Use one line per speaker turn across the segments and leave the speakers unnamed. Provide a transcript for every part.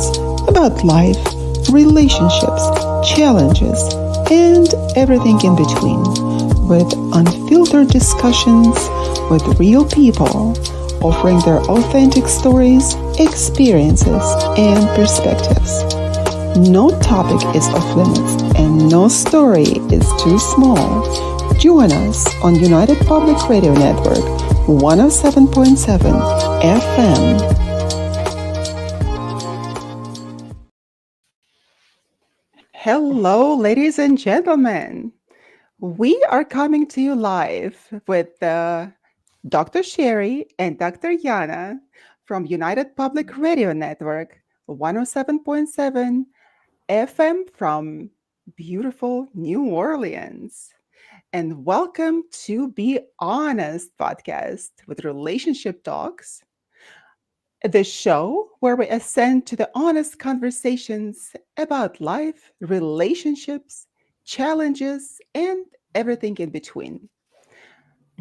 conversations about life, relationships, challenges, and everything in between, with unfiltered discussions with real people offering their authentic stories, experiences, and perspectives. No topic is off limits and no story is too small. Join us on United Public Radio Network 107.7 FM. Hello, ladies and gentlemen. We are coming to you live with Dr. Sherry and Dr. Yana from United Public Radio Network 107.7 FM from beautiful New Orleans. And welcome to Be Honest podcast with relationship talks, the show where we ascend to the honest conversations about life, relationships, challenges, and everything in between.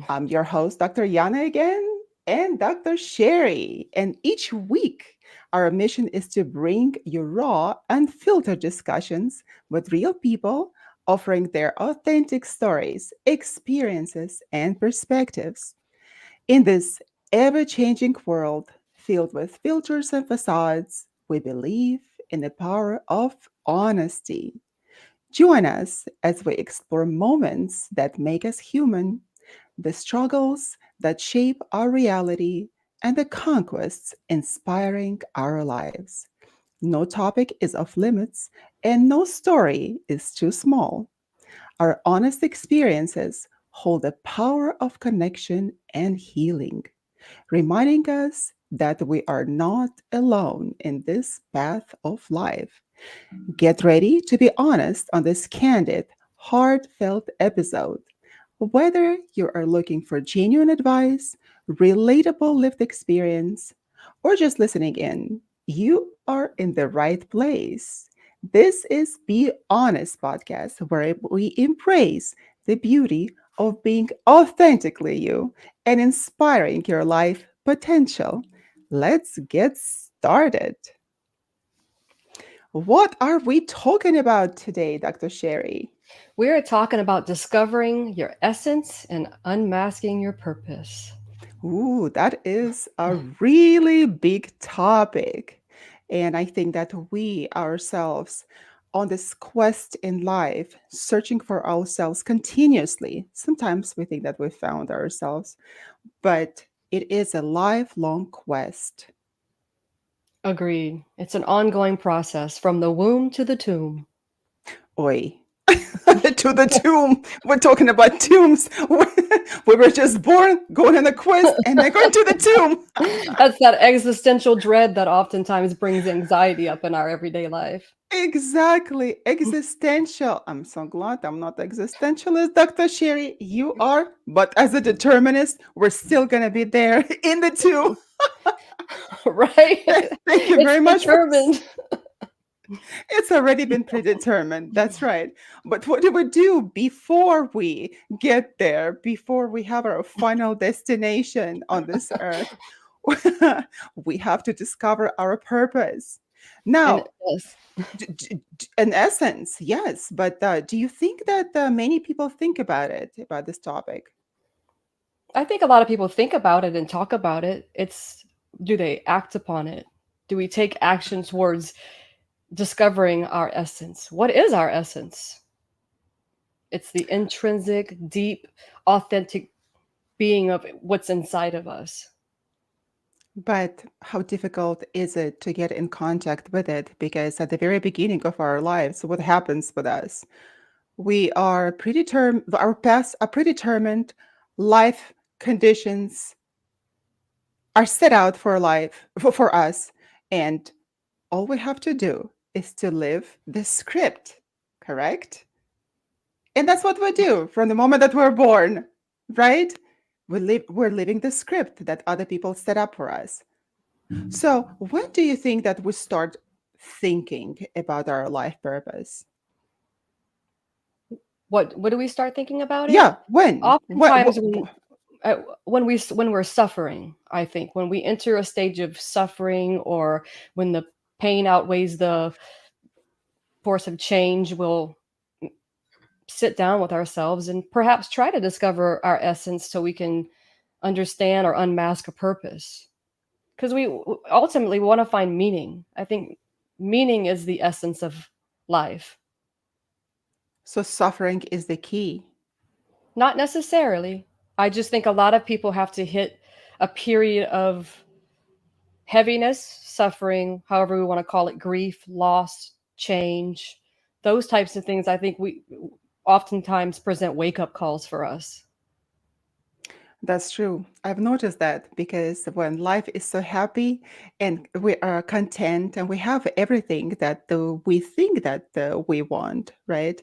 I'm your host, Dr. Yana again, and Dr. Sherry. And each week, our mission is to bring you raw, unfiltered discussions with real people offering their authentic stories, experiences, and perspectives. In this ever changing world filled with filters and facades, we believe in the power of honesty. Join us as we explore moments that make us human, the struggles that shape our reality, and the conquests inspiring our lives. No topic is off limits, and no story is too small. Our honest experiences hold the power of connection and healing, reminding us that we are not alone in this path of life. Get ready to be honest on this candid, heartfelt episode. Whether you are looking for genuine advice, relatable lived experience, or just listening in, you are in the right place. This is Be Honest podcast, where we embrace the beauty of being authentically you and inspiring your life potential. Let's get started. What are we talking about today, Dr. Sherry?
We are talking about discovering your essence and unmasking your purpose.
Ooh, that is a really big topic. And I think that we ourselves, on this quest in life, searching for ourselves continuously, sometimes we think that we found ourselves, but it is a lifelong quest.
Agreed. It's an ongoing process from the womb to the tomb.
Oi. To the tomb. We're talking about tombs. We were just born, going on a quest, and then going to the tomb.
That's that existential dread that oftentimes brings anxiety up in our everyday life.
Exactly. Existential. I'm so glad I'm not existentialist, Dr. Sherry. You are. But as a determinist, we're still going to be there in the tomb.
Right?
Thank you
It's
very much for.
determined.
It's already been predetermined. That's right. But what do we do before we get there, before we have our final destination on this earth? We have to discover our purpose.
And
Now,
yes,
in essence, yes. But do you think that many people think about it, about this topic?
I think a lot of people think about it and talk about it. It's do they act upon it? Do we take action towards discovering our essence? What is our essence? It's the intrinsic, deep, authentic being of what's inside of us.
But how difficult is it to get in contact with it? Because at the very beginning of our lives, what happens with us? We are predetermined, our past are predetermined, life conditions are set out for life, for us. And all we have to do is to live the script, correct? And that's what we do from the moment that we're born, right? We're living the script that other people set up for us. So, when do you think that we start thinking about our life purpose?
What do we start thinking about it?
Yeah, when?
Oftentimes when we're suffering, I think when we enter a stage of suffering or when the pain outweighs the force of change, we'll sit down with ourselves and perhaps try to discover our essence so we can understand or unmask a purpose. Because we ultimately want to find meaning. I think meaning is the essence of life.
So suffering is the key.
Not necessarily. I just think a lot of people have to hit a period of heaviness, suffering, however we want to call it, grief, loss, change, those types of things. I think we oftentimes present wake up calls for us.
That's true. I've noticed that because when life is so happy and we are content and we have everything that we think that we want, right?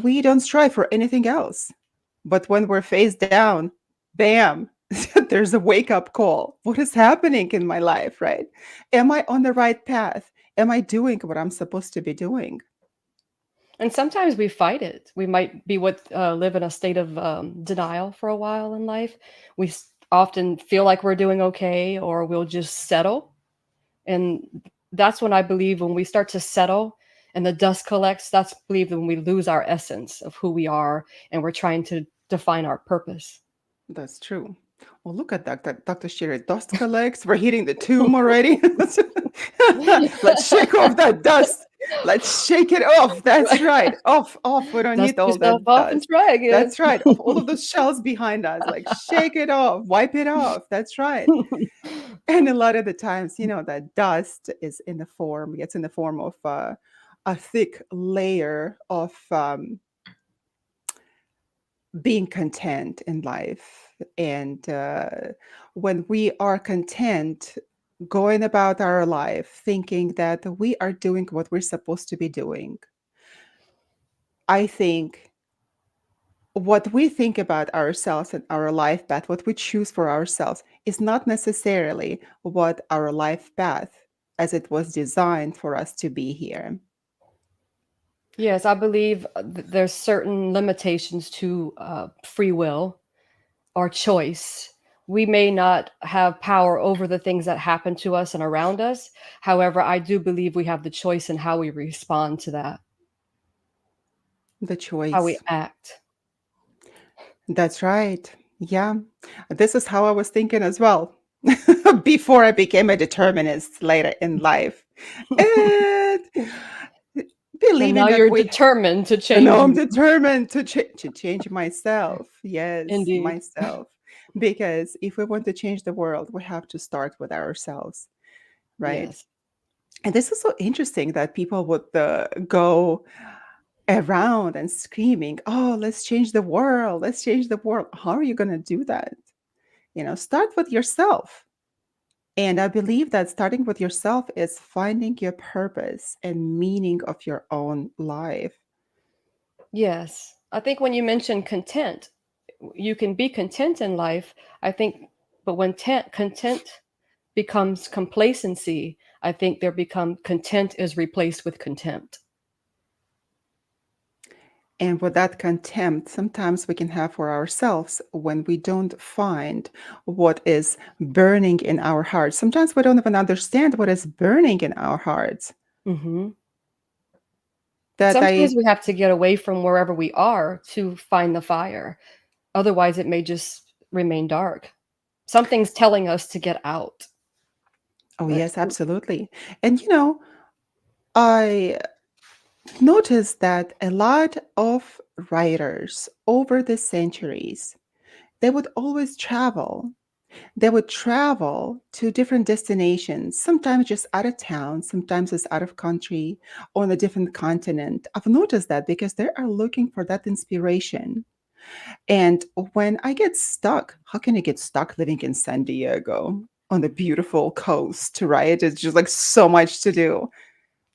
We don't strive for anything else. But when we're face down, bam, there's a wake up call. What is happening in my life, right? Am I on the right path? Am I doing what I'm supposed to be doing?
And sometimes we fight it. We might be what live in a state of denial for a while in life. We often feel like we're doing okay, or we'll just settle. And that's when I believe when we start to settle and the dust collects, that's believe when we lose our essence of who we are and we're trying to define our purpose.
That's true. Well, look at Dr. Shearer. Dust collects. We're hitting the tomb already. Let's shake off that dust. Let's shake it off. That's right. Off, off. We don't
Dust
need all
yourself
that
off and
dust.
try again.
That's right. Of all of those shells behind us, like shake it off, wipe it off. That's right. And a lot of the times, that dust is in the form, gets in the form of a thick layer of being content in life. And when we are content, going about our life, thinking that we are doing what we're supposed to be doing, I think what we think about ourselves and our life path, what we choose for ourselves, is not necessarily what our life path as it was designed for us to be here.
Yes, I believe there's certain limitations to free will or choice. We may not have power over the things that happen to us and around us. However, I do believe we have the choice in how we respond to that,
The
how we
choice.
act.
That's right. Yeah. This is how I was thinking as well before I became a determinist later in life. And
And
believing
now
that
you're
we,
determined to
no,
change
I'm
you.
determined to change myself. Yes,
Indeed.
myself. Because if we want to change the world, we have to start with ourselves, right?
Yes.
And this is so interesting that people would go around and screaming, "Oh, let's change the world. Let's change the world." How are you going to do that? Start with yourself. And I believe that starting with yourself is finding your purpose and meaning of your own life.
Yes. I think when you mention content, you can be content in life. I think, but when content becomes complacency, I think there become content is replaced with contempt.
And with that contempt, sometimes we can have for ourselves when we don't find what is burning in our hearts. Sometimes we don't even understand what is burning in our hearts.
Hmm.
That
Sometimes
I,
we have to get away from wherever we are to find the fire. Otherwise, it may just remain dark. Something's telling us to get out.
oh,
But
yes, absolutely. And, I noticed that a lot of writers over the centuries, they would always travel. They would travel to different destinations, sometimes just out of town, sometimes it's out of country, on a different continent. I've noticed that because they are looking for that inspiration. And when I get stuck, how can I get stuck living in San Diego on the beautiful coast, right? It's just like so much to do.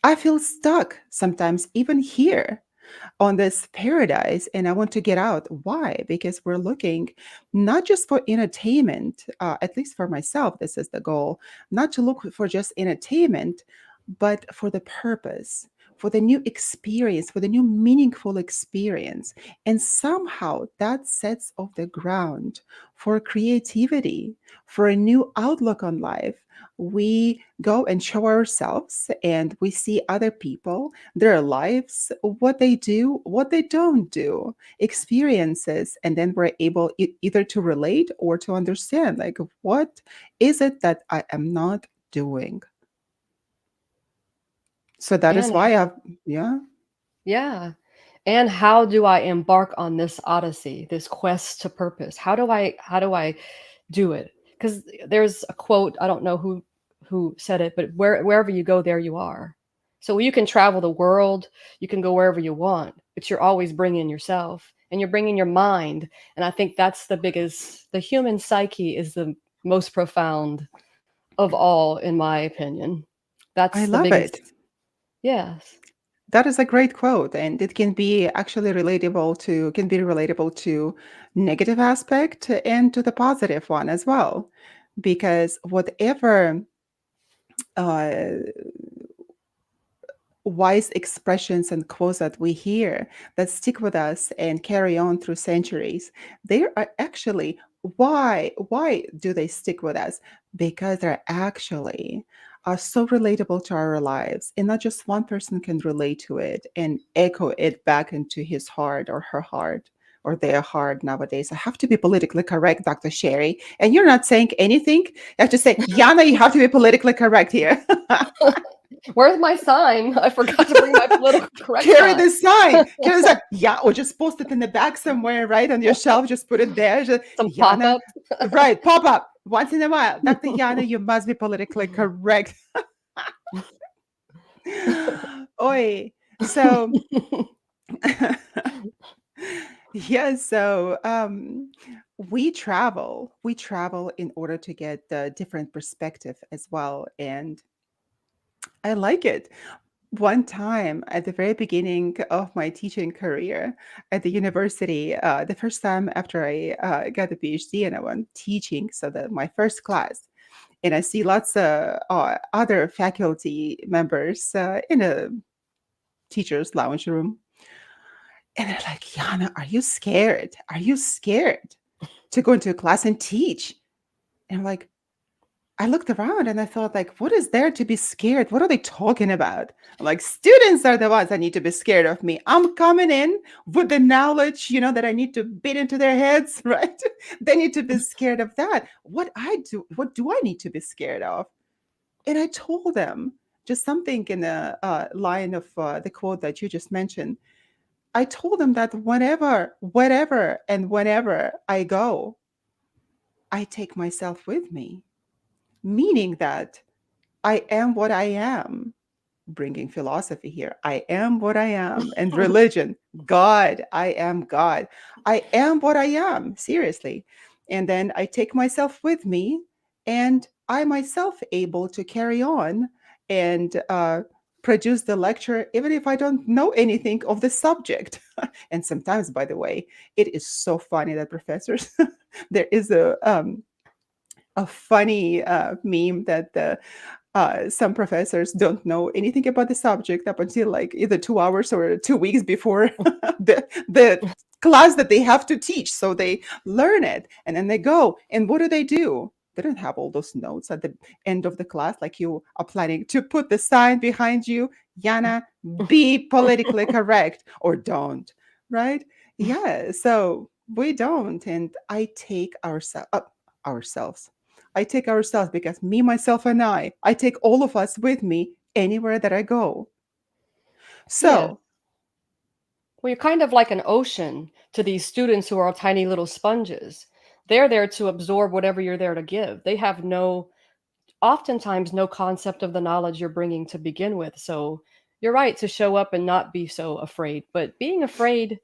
I feel stuck sometimes, even here on this paradise, and I want to get out. Why? Because we're looking not just for entertainment, at least for myself, this is the goal, not to look for just entertainment, but for the purpose, for the new experience, for the new meaningful experience. And somehow that sets off the ground for creativity, for a new outlook on life. We go and show ourselves and we see other people, their lives, what they do, what they don't do, experiences, and then we're able either to relate or to understand like what is it that I am not doing. So that is
And
why I've, yeah,
yeah. And how do I embark on this odyssey, this quest to purpose? How do I do it? Because there's a quote, I don't know who said it, but wherever you go, there you are. So you can travel the world, you can go wherever you want, but you're always bringing yourself and you're bringing your mind. And I think that's the biggest. The human psyche is the most profound of all, in my opinion. That's
I
the
love
biggest.
it.
Yes.
That is a great quote, and it can be actually relatable to negative aspect and to the positive one as well, because whatever uh, wise expressions and quotes that we hear that stick with us and carry on through centuries, they are actually, why do they stick with us? Because they're actually are so relatable to our lives, and not just one person can relate to it and echo it back into his heart or her heart or their heart. Nowadays I have to be politically correct, Dr. Sherry, and you're not saying anything. You have to say, Yana, you have to be politically correct here.
Where's my sign? I forgot to bring my political correct
Carry
sign.
the sign. Carry the sign. Yeah, or just post it in the back somewhere, right on your shelf. Just put it there. Just,
Some pop
Yana,
up.
right? Pop up once in a while. Dr. Yana, you must be politically correct. Oi. So, yeah. So, We travel in order to get the different perspective as well, and I like it. One time at the very beginning of my teaching career at the university, the first time after I got a PhD and I went teaching, so that my first class, and I see lots of other faculty members in a teacher's lounge room, and they're like, Yana, are you scared? Are you scared to go into a class and teach? And I'm like, I looked around and I thought, like, what is there to be scared? What are they talking about? I'm like, students are the ones that need to be scared of me. I'm coming in with the knowledge, that I need to beat into their heads, right? They need to be scared of that. What do I need to be scared of? And I told them just something in the line of the quote that you just mentioned. I told them that wherever, and whenever I go, I take myself with me, meaning that I am what I am, bringing philosophy here. I am what I am. And religion, God, I am God. I am what I am, seriously. And then I take myself with me, and I myself able to carry on and produce the lecture, even if I don't know anything of the subject. And sometimes, by the way, it is so funny that professors, there is a funny meme that some professors don't know anything about the subject up until like either 2 hours or 2 weeks before the class that they have to teach. So they learn it and then they go. And what do? They don't have all those notes at the end of the class like you are planning to put the sign behind you. Yana, be politically correct or don't, right? Yeah. So we don't. And I take ourselves. I take ourselves because me, myself, and I take all of us with me anywhere that I go.
Yeah.
So,
Well, you're kind of like an ocean to these students who are tiny little sponges. They're there to absorb whatever you're there to give. They have oftentimes, no concept of the knowledge you're bringing to begin with. So you're right to show up and not be so afraid. But being afraid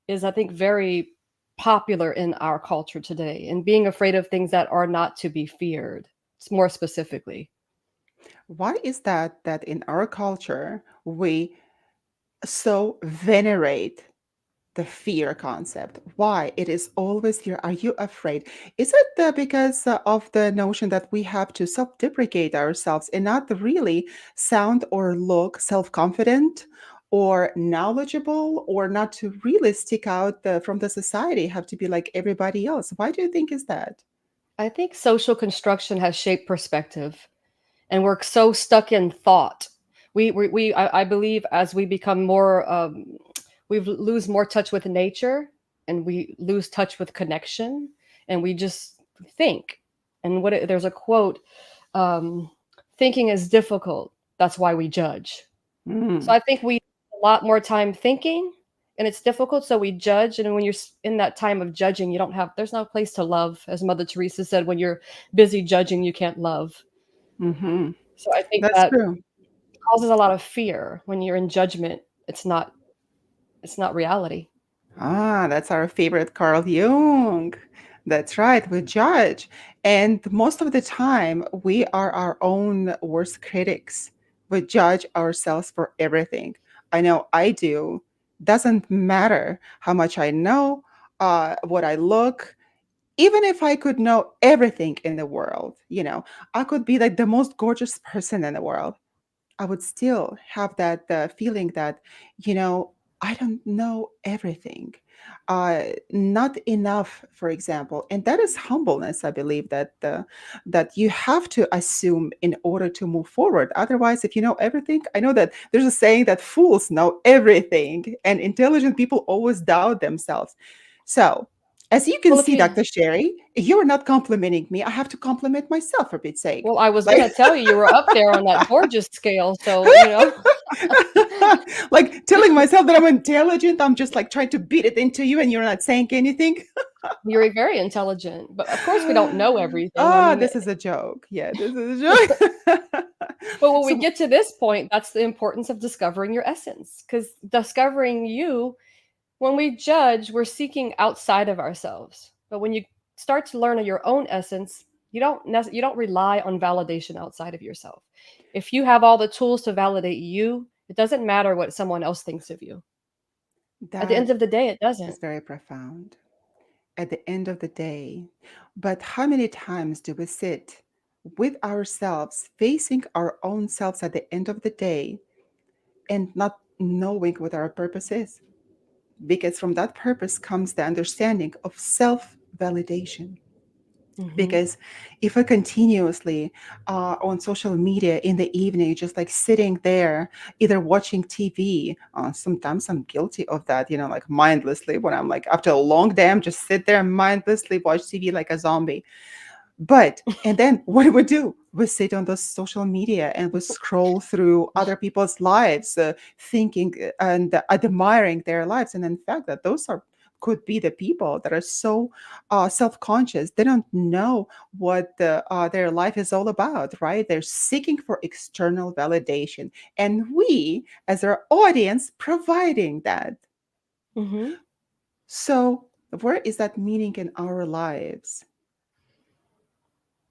is, I think, very popular in our culture today, and being afraid of things that are not to be feared, more specifically.
why is that in our culture we so venerate the fear concept? Why? It is always here. Are you afraid? Is it because of the notion that we have to self deprecate ourselves and not really sound or look self confident? or knowledgeable or not to really stick out from the society, have to be like everybody else. Why do you think is that?
I think social construction has shaped perspective, and we're so stuck in thought. I believe as we become more, we lose more touch with nature, and we lose touch with connection, and we just think. And there's a quote, um, thinking is difficult. That's why we judge. So
Mm,
I think we a lot more time thinking, and it's difficult, so we judge. And when you're in that time of judging, you don't have there's no place to love, as Mother Teresa said. When you're busy judging, you can't love.
hmm.
So I think
That's
that
true.
causes a lot of fear. When you're in judgment, it's not reality.
Ah, that's our favorite Carl Jung. That's right, we judge. And most of the time, we are our own worst critics. We judge ourselves for everything. I know I do. Doesn't matter how much I know, what I look, even if I could know everything in the world, I could be like the most gorgeous person in the world. I would still have that feeling that, you know, I don't know everything, not enough, for example, and that is humbleness. I believe that that you have to assume in order to move forward. Otherwise, if you know everything, I know that there's a saying that fools know everything, and intelligent people always doubt themselves. So, as you can
Well, if
see,
you
Dr. Sherry, you're not complimenting me. I have to compliment myself for Pete's sake.
well, I was
Like,
gonna tell you were up there on that gorgeous scale, so.
like telling myself that I'm intelligent, I'm just like trying to beat it into you and you're not saying anything.
You're very intelligent, but of course we don't know everything. I
Ah,
mean,
this is a joke. Yeah, this is a joke.
but when we
So
get to this point, that's the importance of discovering your essence. Because discovering you, when we judge, we're seeking outside of ourselves. But when you start to learn your own essence, you don't rely on validation outside of yourself. If you have all the tools to validate you, it doesn't matter what someone else thinks of you. At the
that
end of the day, it
is
doesn't.
very profound at the end of the day. But how many times do we sit with ourselves, facing our own selves at the end of the day and not knowing what our purpose is? Because from that purpose comes the understanding of self validation.
Hmm.
Because if I continuously on social media in the evening, just like sitting there, either watching TV, sometimes I'm guilty of that, like mindlessly when I'm like, after a long day, I'm just sit there and mindlessly watch TV like a zombie. But and then what do we do? We sit on the social media and we scroll through other people's lives, thinking and admiring their lives. And in fact, that those are could be the people that are so self-conscious. They don't know what their life is all about, right? They're seeking for external validation, and we, as our audience, providing that.
Hmm.
So, where is that meaning in our lives?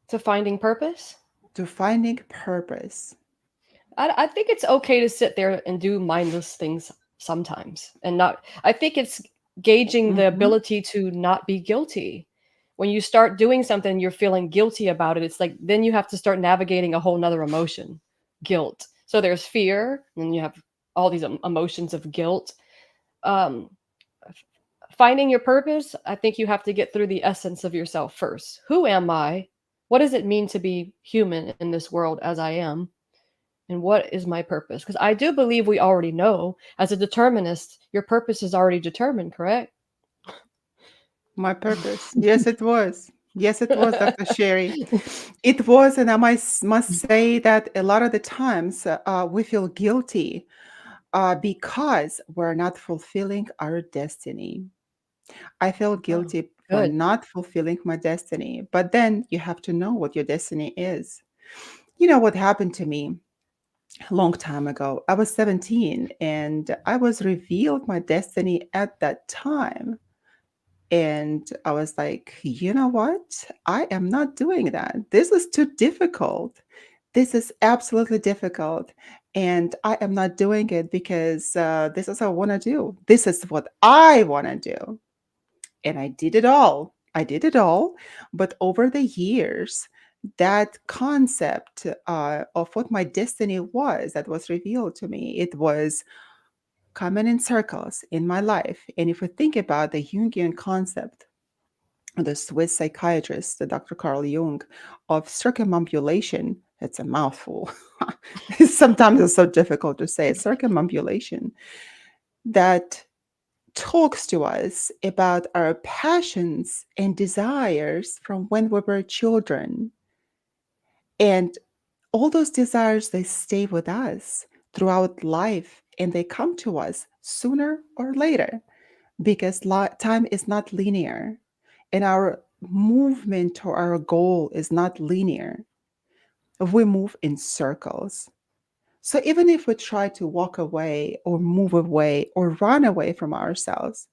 To finding purpose.
To finding purpose.
I think it's okay to sit there and do mindless things sometimes and not. I think it's gauging the
Mhm.
ability to not be guilty. When you start doing something, you're feeling guilty about it. It's like then you have to start navigating a whole nother emotion, guilt. So there's fear, and you have all these emotions of guilt. Um, Finding your purpose, I think you have to get through the essence of yourself first. Who am I? What does it mean to be human in this world as I am? And what is my purpose? Because I do believe we already know. As a determinist, your purpose is already determined, correct?
My purpose. Yes, it was. Yes, it was, Dr. Sherry. It was, and I must say that a lot of the times we feel guilty because we're not fulfilling our destiny. I feel
Oh,
guilty for
good.
not fulfilling my destiny. But then you have to know what your destiny is. You know what happened to me a long time ago? I was 17 and I was revealed my destiny at that time. And I was like, you know what? I am not doing that. This is too difficult. This is absolutely difficult. And I am not doing it because this is what I want to do. This is what I want to do. And I did it all. I did it all. But over the years, that concept of what my destiny was that was revealed to me, it was coming in circles in my life. And if we think about the Jungian concept, the Swiss psychiatrist, the Dr. Carl Jung, of circumambulation, it's a mouthful. Sometimes it's so difficult to say circumambulation, that talks to us about our passions and desires from when we were children. And all those desires, they stay with us throughout life and they come to us sooner or later because time is not linear and our movement to our goal is not linear. We move in circles. So even if we try to walk away or move away or run away from ourselves,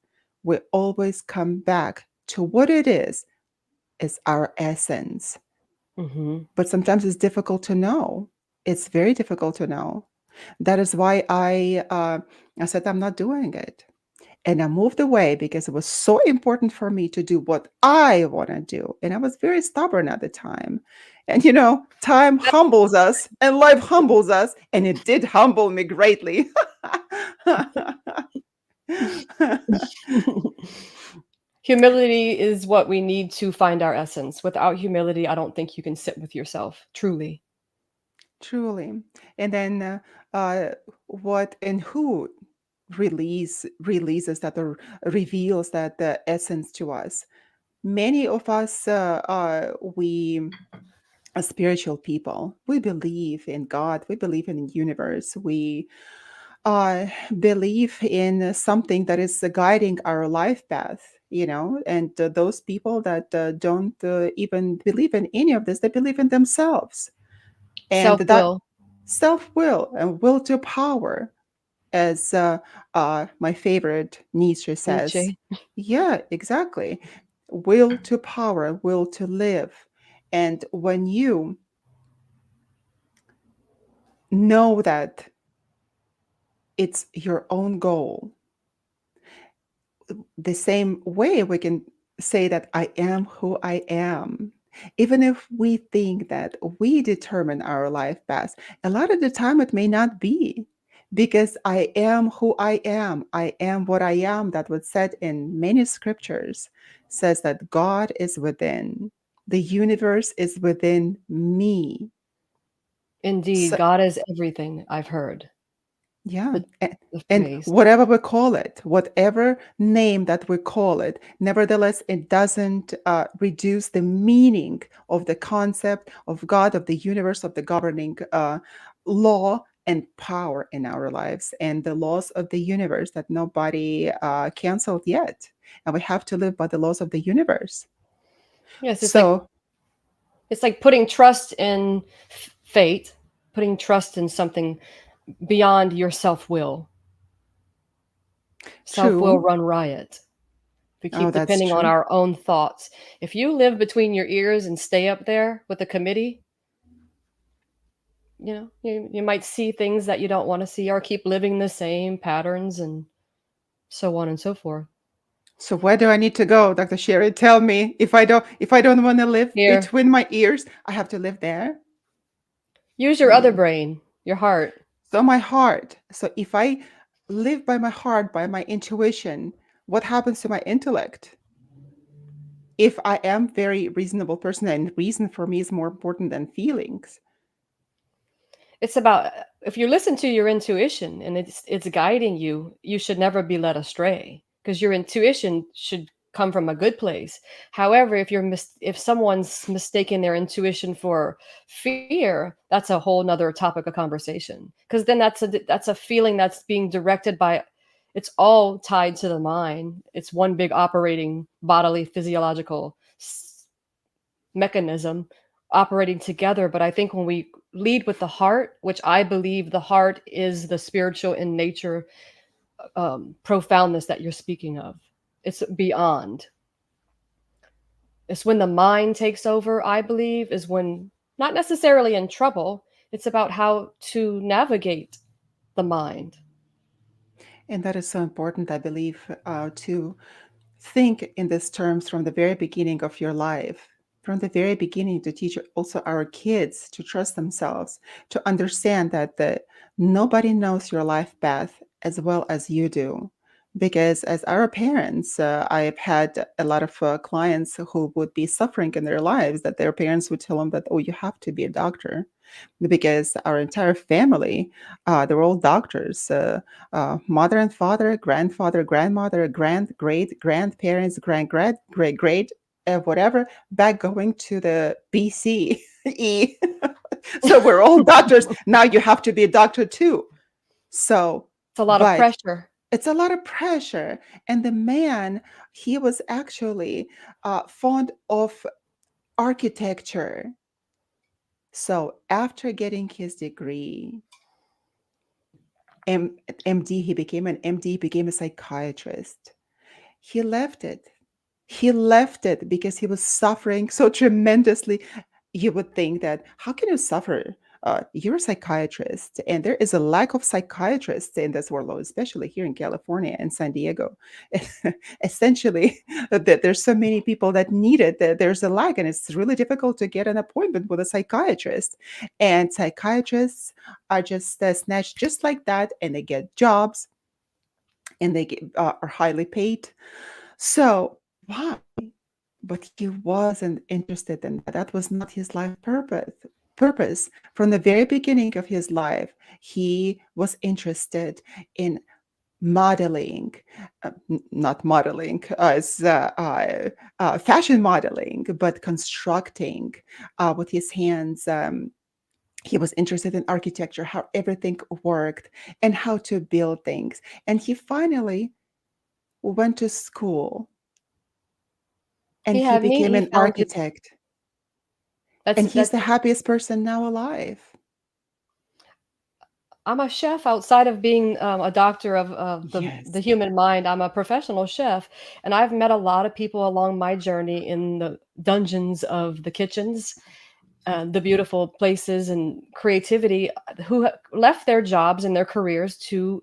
we always come back to what it is our essence.
Hmm.
But sometimes it's difficult to know. It's very difficult to know. That is why I said I'm not doing it. And I moved away because it was so important for me to do what I want to do. And I was very stubborn at the time. And time humbles us and life humbles us. And it did humble me greatly.
Humility is what we need to find our essence. Without humility, I don't think you can sit with yourself, truly.
Truly. And then what and who releases that or reveals that the essence to us. Many of us, we are spiritual people. We believe in God. We believe in the universe. We believe in something that is guiding our life path. And those people that don't even believe in any of this, they believe in themselves. And
Self
that
will,
self will and will to power, as my favorite Nietzsche says.
Nietzsche.
Yeah, exactly. Will to power, will to live. And when you know that it's your own goal, the same way we can say that I am who I am. Even if we think that we determine our life path, a lot of the time it may not be because I am who I am. I am what I am. That was said in many scriptures, says that God is within, the universe is within me.
Indeed,
So,
God is everything, I've heard.
yeah.
The, the
And
phrase.
whatever we call it, whatever name that we call it, nevertheless, it doesn't reduce the meaning of the concept of God, of the universe, of the governing law and power in our lives, and the laws of the universe that nobody canceled yet. And we have to live by the laws of the universe.
Yes,
So,
it's like putting trust in fate, putting trust in something beyond your self will. Self will
true.
run riot. If we
Oh,
keep
that's
depending on
true.
our own thoughts. If you live between your ears and stay up there with the committee, you might see things that you don't want to see or keep living the same patterns and so on and so forth.
So where do I need to go, Dr. Sherry? Tell me, if I don't want to live
Here,
between my ears, I have to live there.
use your other
Hmm.
brain, your heart.
So my heart. So if I live by my heart, by my intuition, what happens to my intellect? If I am very reasonable person and reason for me is more important than feelings.
It's about if you listen to your intuition and it's guiding you, you should never be led astray because your intuition should come from a good place. However, if someone's mistaken their intuition for fear, that's a whole nother topic of conversation. Because then that's a feeling that's being directed by, it's all tied to the mind. It's one big operating bodily physiological mechanism operating together. But I think when we lead with the heart, which I believe the heart is the spiritual in nature profoundness that you're speaking of, it's beyond. It's when the mind takes over, I believe, is when not necessarily in trouble. It's about how to navigate the mind.
And that is so important, I believe, to think in these terms from the very beginning of your life, from the very beginning, to teach also our kids to trust themselves, to understand that nobody knows your life path as well as you do. Because as our parents, I've had a lot of clients who would be suffering in their lives that their parents would tell them that, oh, you have to be a doctor. Because our entire family, they were all doctors, mother and father, grandfather, grandmother, great grandparents, great, whatever, back going to the BC. So we're all doctors. Now you have to be a doctor too. So,
It's a lot of
but
pressure.
it's a lot of pressure. And the man, he was actually fond of architecture. So after getting his degree, M- MD, he became an MD, became a psychiatrist. He left it. He left it because he was suffering so tremendously. You would think that how can you suffer? You're a psychiatrist, and there is a lack of psychiatrists in this world, especially here in California and San Diego. Essentially, that there's so many people that need it that there's a lack, and it's really difficult to get an appointment with a psychiatrist. And psychiatrists are just snatched just like that, and they get jobs, and are highly paid. So why? But he wasn't interested in that. That was not his life purpose. From the very beginning of his life, he was interested in modeling, not modeling as fashion modeling, but constructing with his hands. He was interested in architecture, how everything worked, and how to build things. And he finally went to school and
He
he
had me.
became
He
an
found his.
architect. And he's
That's.
the happiest person now alive.
I'm a chef outside of being a doctor of the
Yes.
human mind. I'm a professional chef, and I've met a lot of people along my journey in the dungeons of the kitchens, the beautiful places and creativity, who left their jobs and their careers to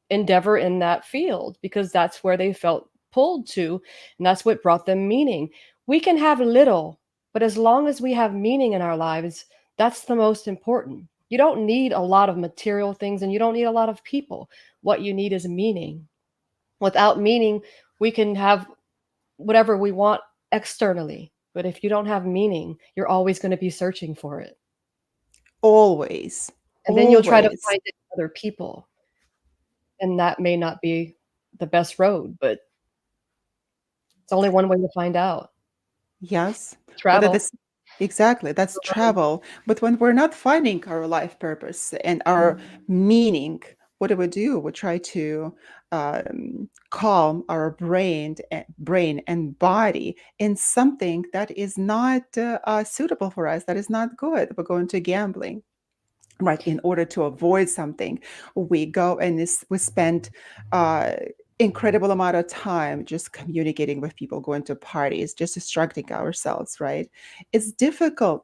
endeavor in that field because that's where they felt pulled to, and that's what brought them meaning. We can have little, but as long as we have meaning in our lives, that's the most important. You don't need a lot of material things and you don't need a lot of people. What you need is meaning. Without meaning, we can have whatever we want externally, but if you don't have meaning, you're always going to be searching for it,
Always.
and then you'll try to
Always.
find it in other people, and that may not be the best road, but it's only one way to find out.
Yes. But at
Travel.
this, exactly, that's travel. But when we're not finding our life purpose and our meaning, what do? We try to calm our brain and body in something that is not suitable for us, that is not good. We're going to gambling, right? In order to avoid something, we go and we spend uh, incredible amount of time just communicating with people, going to parties, just distracting ourselves, right? It's difficult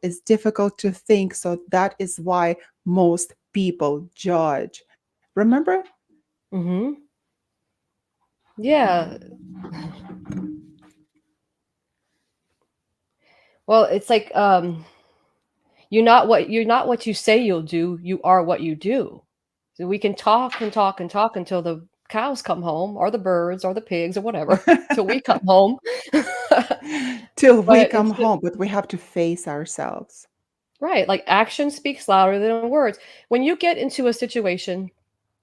to think, so that is why most people judge. Remember?
Mhm. Yeah. Well, it's like you're not what you say you'll do, you are what you do. So we can talk and talk and talk until the cows come home or the birds or the pigs or whatever, till we come home.
Till we
But
come
instead,
home, but we have to face ourselves.
right, like action speaks louder than words. When you get into a situation,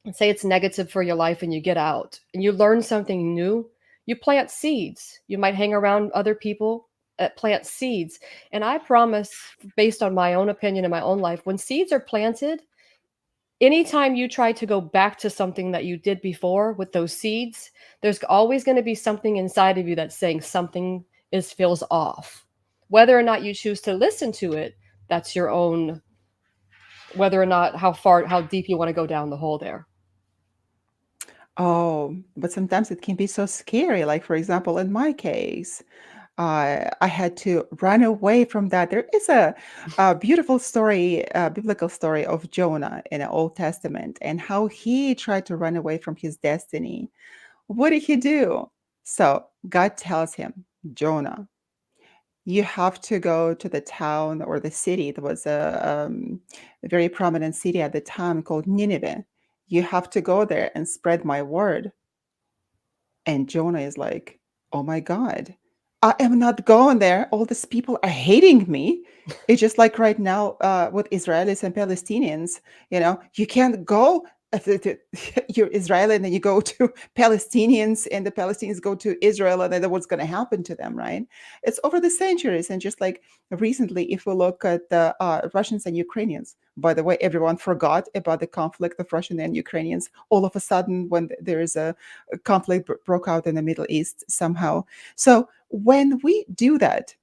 and say it's negative for your life and you get out and you learn something new, you plant seeds. You might hang around other people that plant seeds. And I promise, based on my own opinion in my own life, when seeds are planted, anytime you try to go back to something that you did before with those seeds, there's always going to be something inside of you that's saying something is feels off. Whether or not you choose to listen to it, that's your own, whether or not how deep you want to go down the hole there.
Oh, but sometimes it can be so scary. Like, for example, in my case, I had to run away from that. There is a beautiful story, a biblical story of Jonah in the Old Testament and how he tried to run away from his destiny. What did he do? So God tells him, Jonah, you have to go to the town or the city. There was a very prominent city at the time called Nineveh. You have to go there and spread my word. And Jonah is like, oh my God, I am not going there. All these people are hating me. It's just like right now with Israelis and Palestinians. You can't go. You're Israeli and then you go to Palestinians and the Palestinians go to Israel and then what's going to happen to them, right? It's over the centuries. And just like recently, if we look at the Russians and Ukrainians, by the way, everyone forgot about the conflict of Russian and Ukrainians. All of a sudden, when there is a conflict broke out in the Middle East somehow. So when we do that,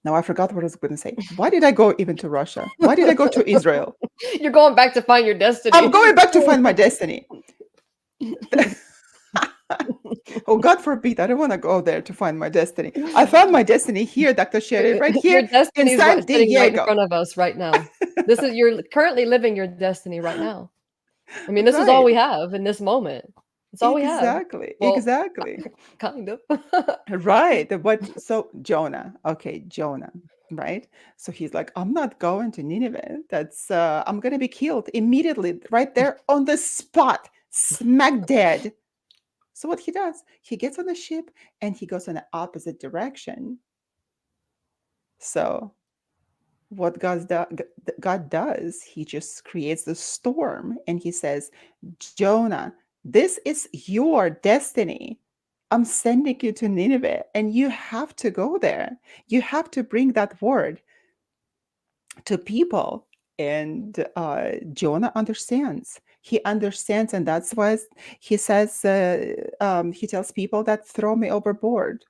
now I forgot what I was going to say. Why did I go even to Russia? Why did I go to Israel?
You're going back to find your
I'm
destiny.
going back to find my destiny. Oh, God forbid, I don't want to go there to find my destiny. I found my destiny here, Dr. Sherry, right
Your
here in
destiny is
San
sitting right in
Diego.
front of us right now. This is you're currently living your destiny right now. I mean, this is all
Right.
we have in this moment. It's all we have.
Exactly.
Well,
Exactly.
kind of.
Right. But so Jonah, okay, Jonah, right? So he's like, I'm not going to Nineveh. I'm gonna be killed immediately, right there on the spot, smack dead. So what he does, he gets on the ship and he goes in the opposite direction. So what God does, he just creates the storm and he says, Jonah, this is your destiny. I'm sending you to Nineveh and you have to go there. You have to bring that word to people. And Jonah understands. He understands, and that's why he says, he tells people that throw me overboard.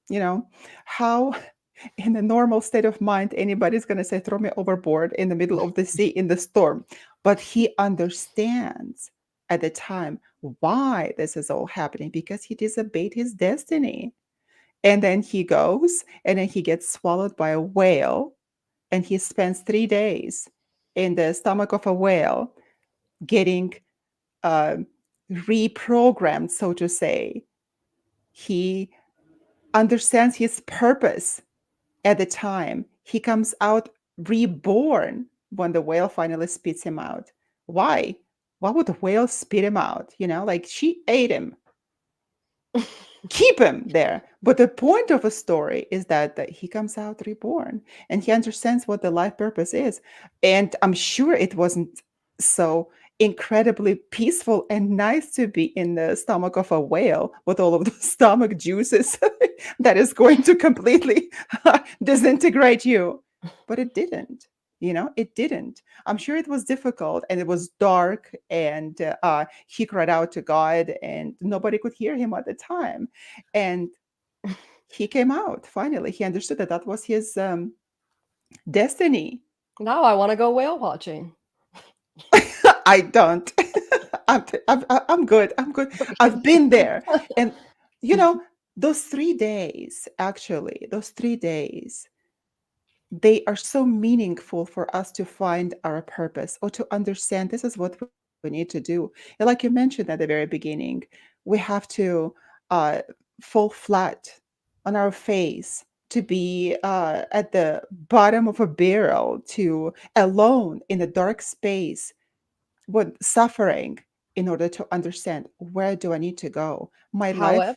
You know, how in a normal state of mind, anybody's going to say, throw me overboard in the middle of the sea in the storm. But he understands at the time why this is all happening because he disobeyed his destiny. And then he goes and then he gets swallowed by a whale and he spends 3 days in the stomach of a whale getting uh, reprogrammed, so to say. He understands his purpose at the time. He comes out reborn when the whale finally spits him out. Why? Why would the whale spit him out? Like she ate him. Keep him there. But the point of a story is that he comes out reborn and he understands what the life purpose is. And I'm sure it wasn't so incredibly peaceful and nice to be in the stomach of a whale with all of the stomach juices that is going to completely disintegrate you. But it didn't. It didn't. I'm sure it was difficult and it was dark, and he cried out to God, and nobody could hear him at the time. And he came out finally. He understood that that was his destiny.
Now I want to go whale watching.
I don't. I'm good. I'm good. I've been there. And, you know, those 3 days, actually, those 3 days, they are so meaningful for us to find our purpose or to understand this is what we need to do. And like you mentioned at the very beginning, we have to uh, fall flat on our face, to be at the bottom of a barrel, to alone in a dark space with suffering in order to understand where do I need to go. My life,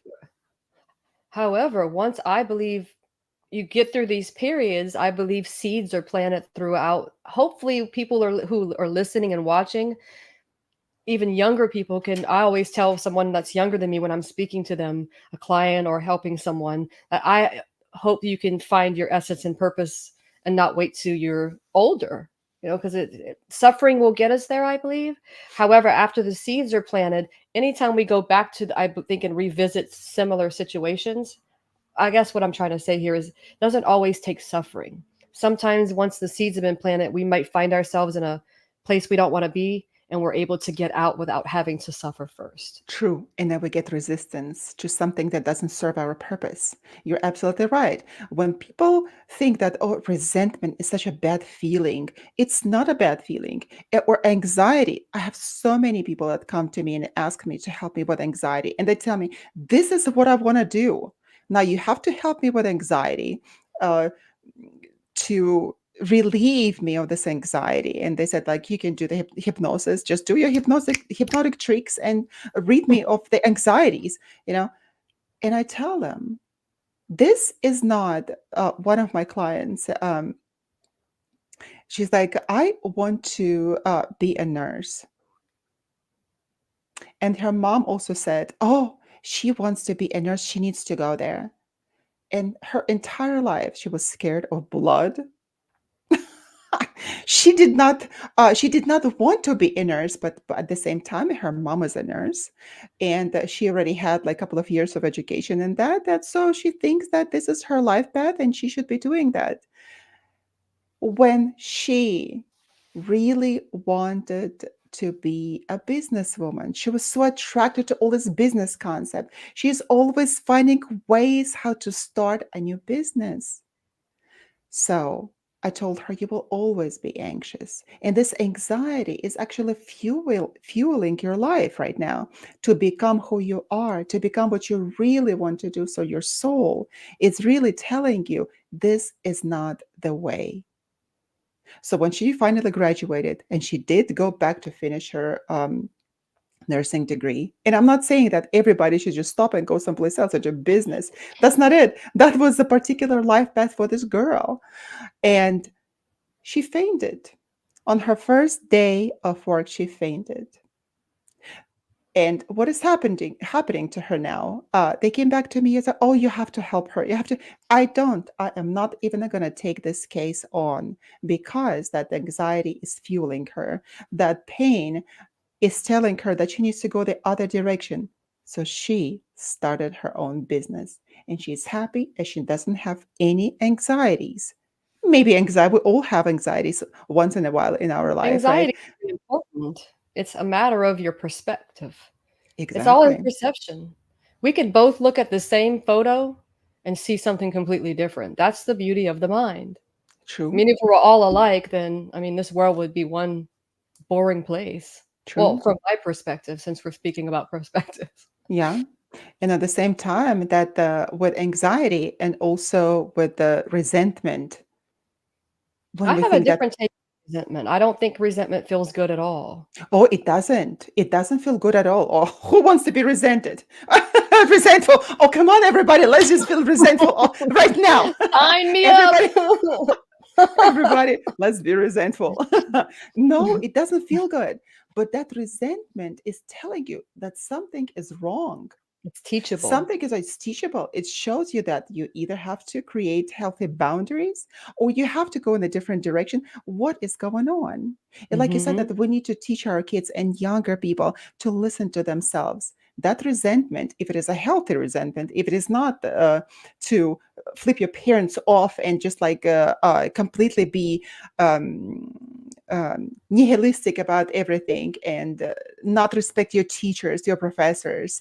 However, once I believe you get through these periods, I believe seeds are planted throughout. Hopefully, people who are listening and watching, even younger people can. I always tell someone that's younger than me when I'm speaking to them, a client or helping someone, that I hope you can find your essence and purpose and not wait till you're older. Because suffering will get us there, I believe. However, after the seeds are planted, anytime we go back to, I think, and revisit similar situations, I guess what I'm trying to say here is, it doesn't always take suffering. Sometimes once the seeds have been planted, we might find ourselves in a place we don't want to be, and we're able to get out without having to suffer first.
true, and then we get resistance to something that doesn't serve our purpose. You're absolutely right. When people think that, oh, resentment is such a bad feeling, it's not a bad feeling. Or anxiety. I have so many people that come to me and ask me to help me with anxiety, and they tell me, this is what I want to do. Now, you have to help me with anxiety uh, to relieve me of this anxiety. And they said, like, you can do the hypnosis, just do your hypnotic tricks and read me of the anxieties, you know. And I tell them, this is not one of my clients. She's like, I want to be a nurse. And her mom also said, oh, she wants to be a nurse. She needs to go there. And her entire life, she was scared of blood. She did not want to be a nurse, but at the same time her mom was a nurse, and she already had like a couple of years of education in that, so she thinks that this is her life path and she should be doing that. When she really wanted to be a businesswoman, she was so attracted to all this business concept. She's always finding ways how to start a new business. So I told her, you will always be anxious. And this anxiety is actually fueling your life right now to become who you are, to become what you really want to do. So your soul is really telling you this is not the way. So when she finally graduated, and she did go back to finish her nursing degree. And I'm not saying that everybody should just stop and go someplace else or do business. That's not it. That was a particular life path for this girl. And she fainted. On her first day of work, she fainted. And what is happening to her now? They came back to me and said, "Oh, you have to help her. You have to." I don't. I am not even going to take this case on because that anxiety is fueling her. That pain is telling her that she needs to go the other direction. So she started her own business, and she's happy as she doesn't have any anxieties. Maybe anxiety, we all have anxieties once in a while in our life, right?
Anxiety is really important. It's a matter of your perspective. It's all in
Exactly.
perception. We could both look at the same photo and see something completely different. That's the beauty of the mind. I
True.
mean, if we were all alike, then I mean, this world would be one boring place. Well,
True.
from my perspective, since we're speaking about perspective.
Yeah. And at the same time, that with anxiety and also with the resentment, when
I
we
have a
think that,
different take on resentment. I don't think resentment feels good at all.
oh, it doesn't feel good at all. Or who wants to be resented? Resentful. Oh, come on, everybody. Let's just feel resentful right now.
Sign me up.
Everybody, everybody, let's be resentful. No, it doesn't feel good. But that resentment is telling you that something is wrong.
It's teachable.
Something is it's teachable. It shows you that you either have to create healthy boundaries or you have to go in a different direction. What is going on? And like you said,
Hmm.
that we need to teach our kids and younger people to listen to themselves. That resentment, if it is a healthy resentment, if it is not to flip your parents off and just like completely be um, nihilistic about everything and not respect your teachers, your professors,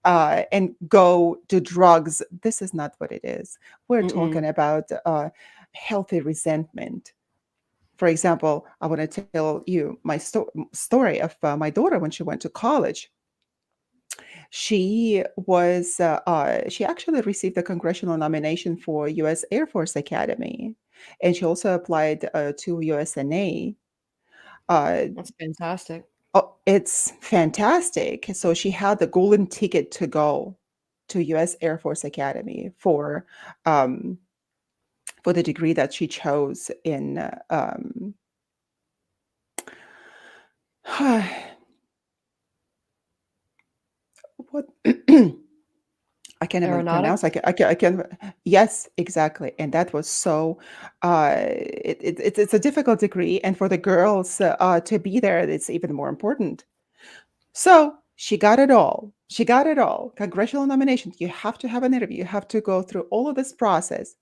and go to drugs. This is not what it is. We're
Mm-mm.
talking about healthy resentment. For example, I want to tell you my story of my daughter when she went to college. She actually received a congressional nomination for U.S. Air Force Academy, and she also applied to USNA. Uh,
That's fantastic.
oh, it's fantastic. So she had the golden ticket to go to U.S. Air Force Academy um, for the degree that she chose in what I can't even pronounce.
Aeronautics?
I can. Yes, exactly. And that was so. It's a difficult degree, and for the girls to be there, it's even more important. So she got it all. She got it all. Congressional nomination. You have to have an interview. You have to go through all of this process.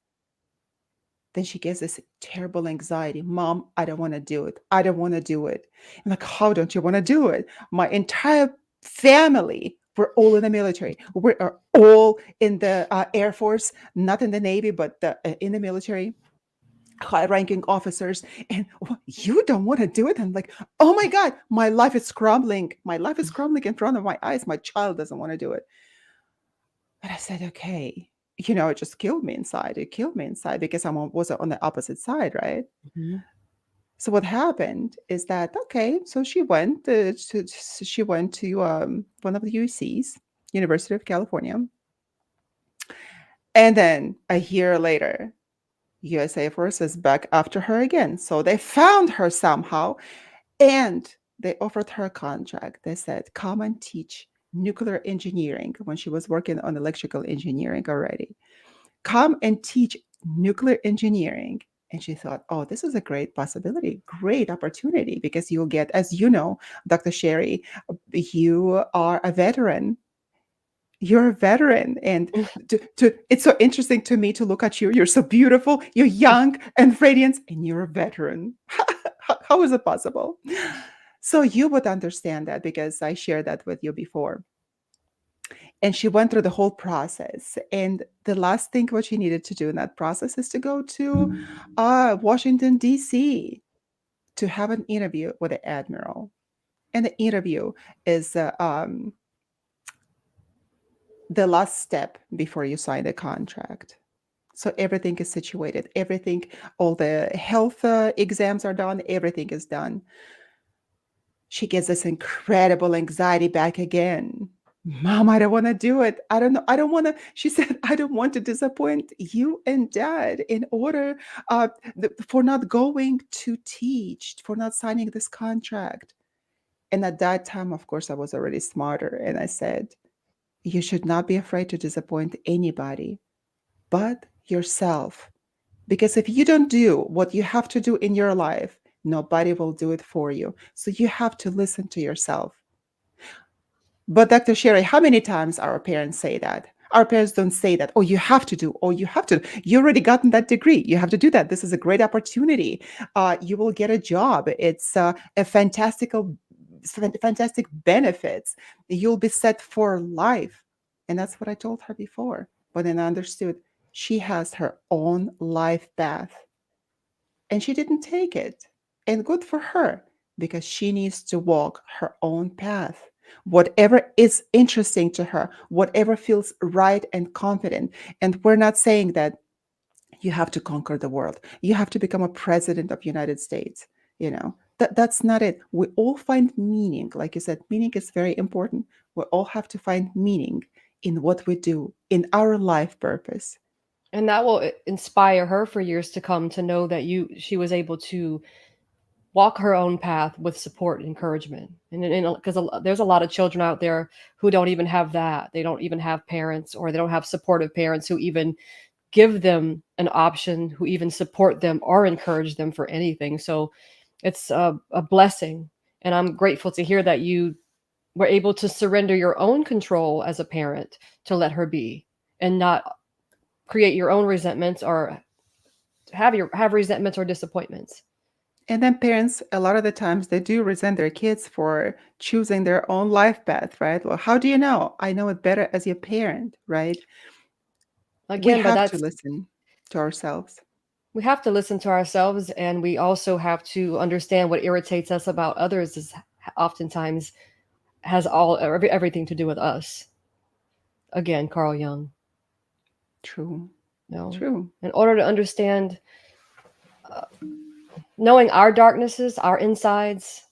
Then she gets this terrible anxiety. Mom, I don't want to do it. I don't want to do it. I'm like, how don't you want to do it? My entire family, we're all in the military. We are all in the Air Force, not in the Navy, but in the military, high ranking officers. And you don't want to do it. I'm like, oh my God, my life is crumbling. My life is crumbling in front of my eyes. My child doesn't want to do it. But I said, okay. it just killed me inside. It killed me inside because was on the opposite side, right?
Hmm.
So what happened is that okay, so she went to one of the UCs, University of California, and then a year later, USA Force is back after her again. So they found her somehow, and they offered her a contract. They said, "Come and teach nuclear engineering," when she was working on electrical engineering already. "Come and teach nuclear engineering." And she thought, oh, this is a great possibility, great opportunity, because you'll get, as you know, Dr. Sherry, you are a veteran. You're a veteran. And it's so interesting to me to look at you. You're so beautiful, you're young and radiant, and you're a veteran. How is it possible? So you would understand that because I shared that with you before. And she went through the whole process, and the last thing what she needed to do in that process is to go to Washington DC to have an interview with the admiral. And the interview is the last step before you sign the contract. So everything is situated, everything, all the health exams are done, everything is done. She gets this incredible anxiety back again. Mom, I don't want to do it. I don't know. I don't want to. She said, I don't want to disappoint you and dad in order for not going to teach, for not signing this contract. And at that time, of course, I was already smarter. And I said, you should not be afraid to disappoint anybody but yourself. Because if you don't do what you have to do in your life, nobody will do it for you. So you have to listen to yourself. But Dr. Sherry, how many times our parents say that? Our parents don't say that, oh, you have to do, oh, you have to. You already gotten that degree. You have to do that. This is a great opportunity. You will get a job. It's a fantastic benefits. You'll be set for life. And that's what I told her before. But then I understood she has her own life path and she didn't take it. And good for her because she needs to walk her own path. Whatever is interesting to her, whatever feels right and confident. And we're not saying that you have to conquer the world. You have to become a president of United States. That's not it. We all find meaning. Like you said, meaning is very important. We all have to find meaning in what we do, in our life purpose.
And that will inspire her for years to come to know that she was able to walk her own path with support and encouragement. And because there's a lot of children out there who don't even have that. They don't even have parents, or they don't have supportive parents who even give them an option, who even support them or encourage them for anything. So it's a blessing. And I'm grateful to hear that you were able to surrender your own control as a parent to let her be, and not create your own resentments, or have resentments or disappointments.
And then parents, a lot of the times, they do resent their kids for choosing their own life path, right? Well, how do you know? I know it better as your parent, right? We
Again, but
have to
that's
listen to ourselves.
we have to listen to ourselves, and we also have to understand what irritates us about others is oftentimes has everything to do with us. Again, Carl Jung.
True,
You know,
true.
in order to understand, knowing our darknesses, our insides,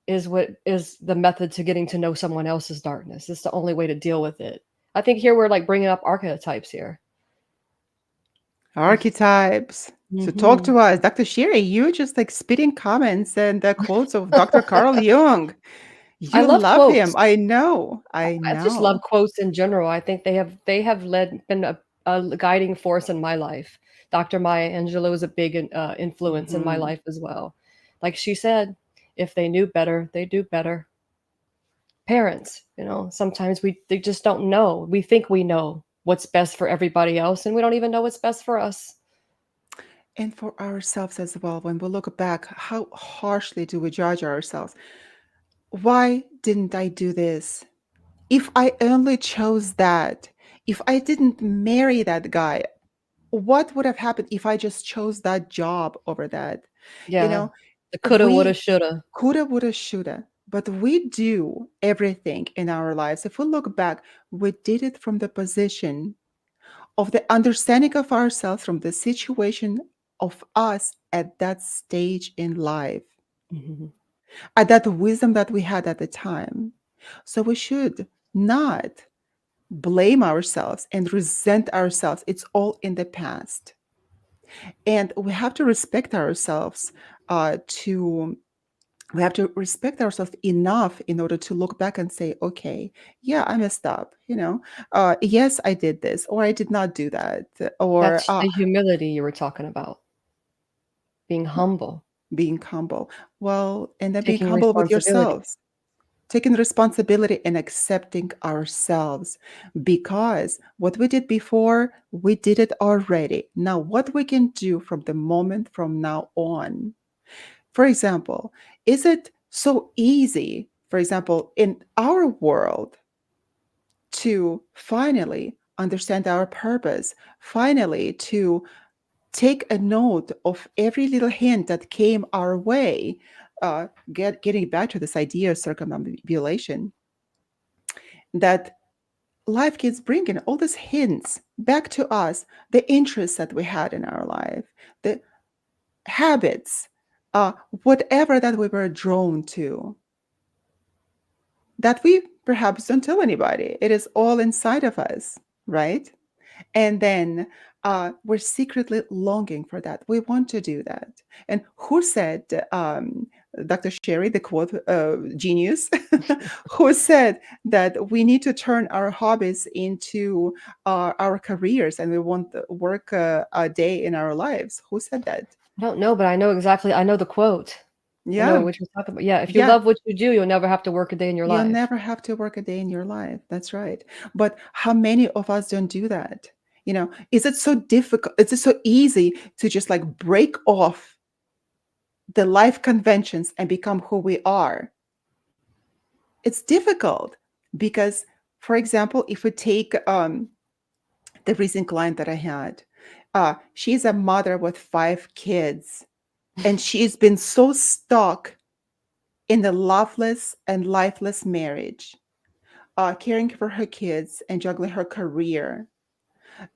is what is the method to getting to know someone else's darkness. It's the only way to deal with it. I think here we're like bringing up archetypes here.
Archetypes. So talk
Hmm.
to us. Dr. Shiri, you just like spitting comments and the quotes of Dr. Carl Jung.
I
You
love
love him.
quotes.
I know. I
I just love
know.
quotes in general. I think they have been a guiding force in my life. Dr. Maya Angelou is a big influence in my
Mhm.
life as well. Like she said, if they knew better, they do better. Parents, sometimes they just don't know. We think we know what's best for everybody else, and we don't even know what's best for us.
And for ourselves as well, when we look back, how harshly do we judge ourselves? Why didn't I do this? If I only chose that, if I didn't marry that guy, what would have happened if I just chose that job over that? You
Yeah,
know,
the coulda, woulda,
we
shoulda.
coulda, woulda, shoulda, but we do everything in our lives. If we look back, we did it from the position of the understanding of ourselves from the situation of us at that stage in life,
Mhm.
at that wisdom that we had at the time. So we should not blame ourselves and resent ourselves. It's all in the past. And we have to respect ourselves to we have to respect ourselves enough in order to look back and say, okay, yeah, I messed up, yes, I did this, or I did not do that, or
That's the humility you were talking about, being humble,
being humble. Well, and then being
taking
humble with
responsibility.
yourselves, taking responsibility and accepting ourselves, because what we did before, we did it already. Now, what we can do from the moment from now on. For example, is it so easy, for example, in our world, to finally understand our purpose, finally to take a note of every little hint that came our way? Getting back to this idea of circumambulation, that life keeps bringing all these hints back to us, the interests that we had in our life, the habits, whatever that we were drawn to, that we perhaps don't tell anybody. It is all inside of us, right? And then we're secretly longing for that. We want to do that. And who said, Dr. Sherry, the quote genius, who said that we need to turn our hobbies into our careers and we want to work a day in our lives? Who said that?
I don't know, but I know exactly. I know the quote. I know
Yeah,
what you're talking about. Yeah, if you
yeah.
love what you do, you'll never have to work a day in your
You'll
life.
never have to work a day in your life. That's right. But how many of us don't do that? Is it so difficult? Is it so easy to just like break off the life conventions and become who we are? It's difficult because, for example, if we take the recent client that I had, she's a mother with 5 kids, and she's been so stuck in the loveless and lifeless marriage, caring for her kids and juggling her career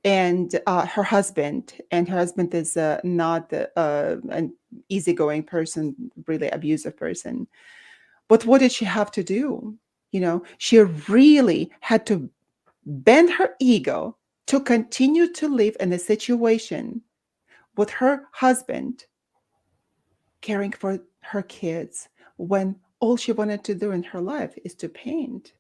and her husband is not an easygoing person, really abusive person. But what did she have to do? She really had to bend her ego to continue to live in a situation with her husband caring for her kids when all she wanted to do in her life is to paint.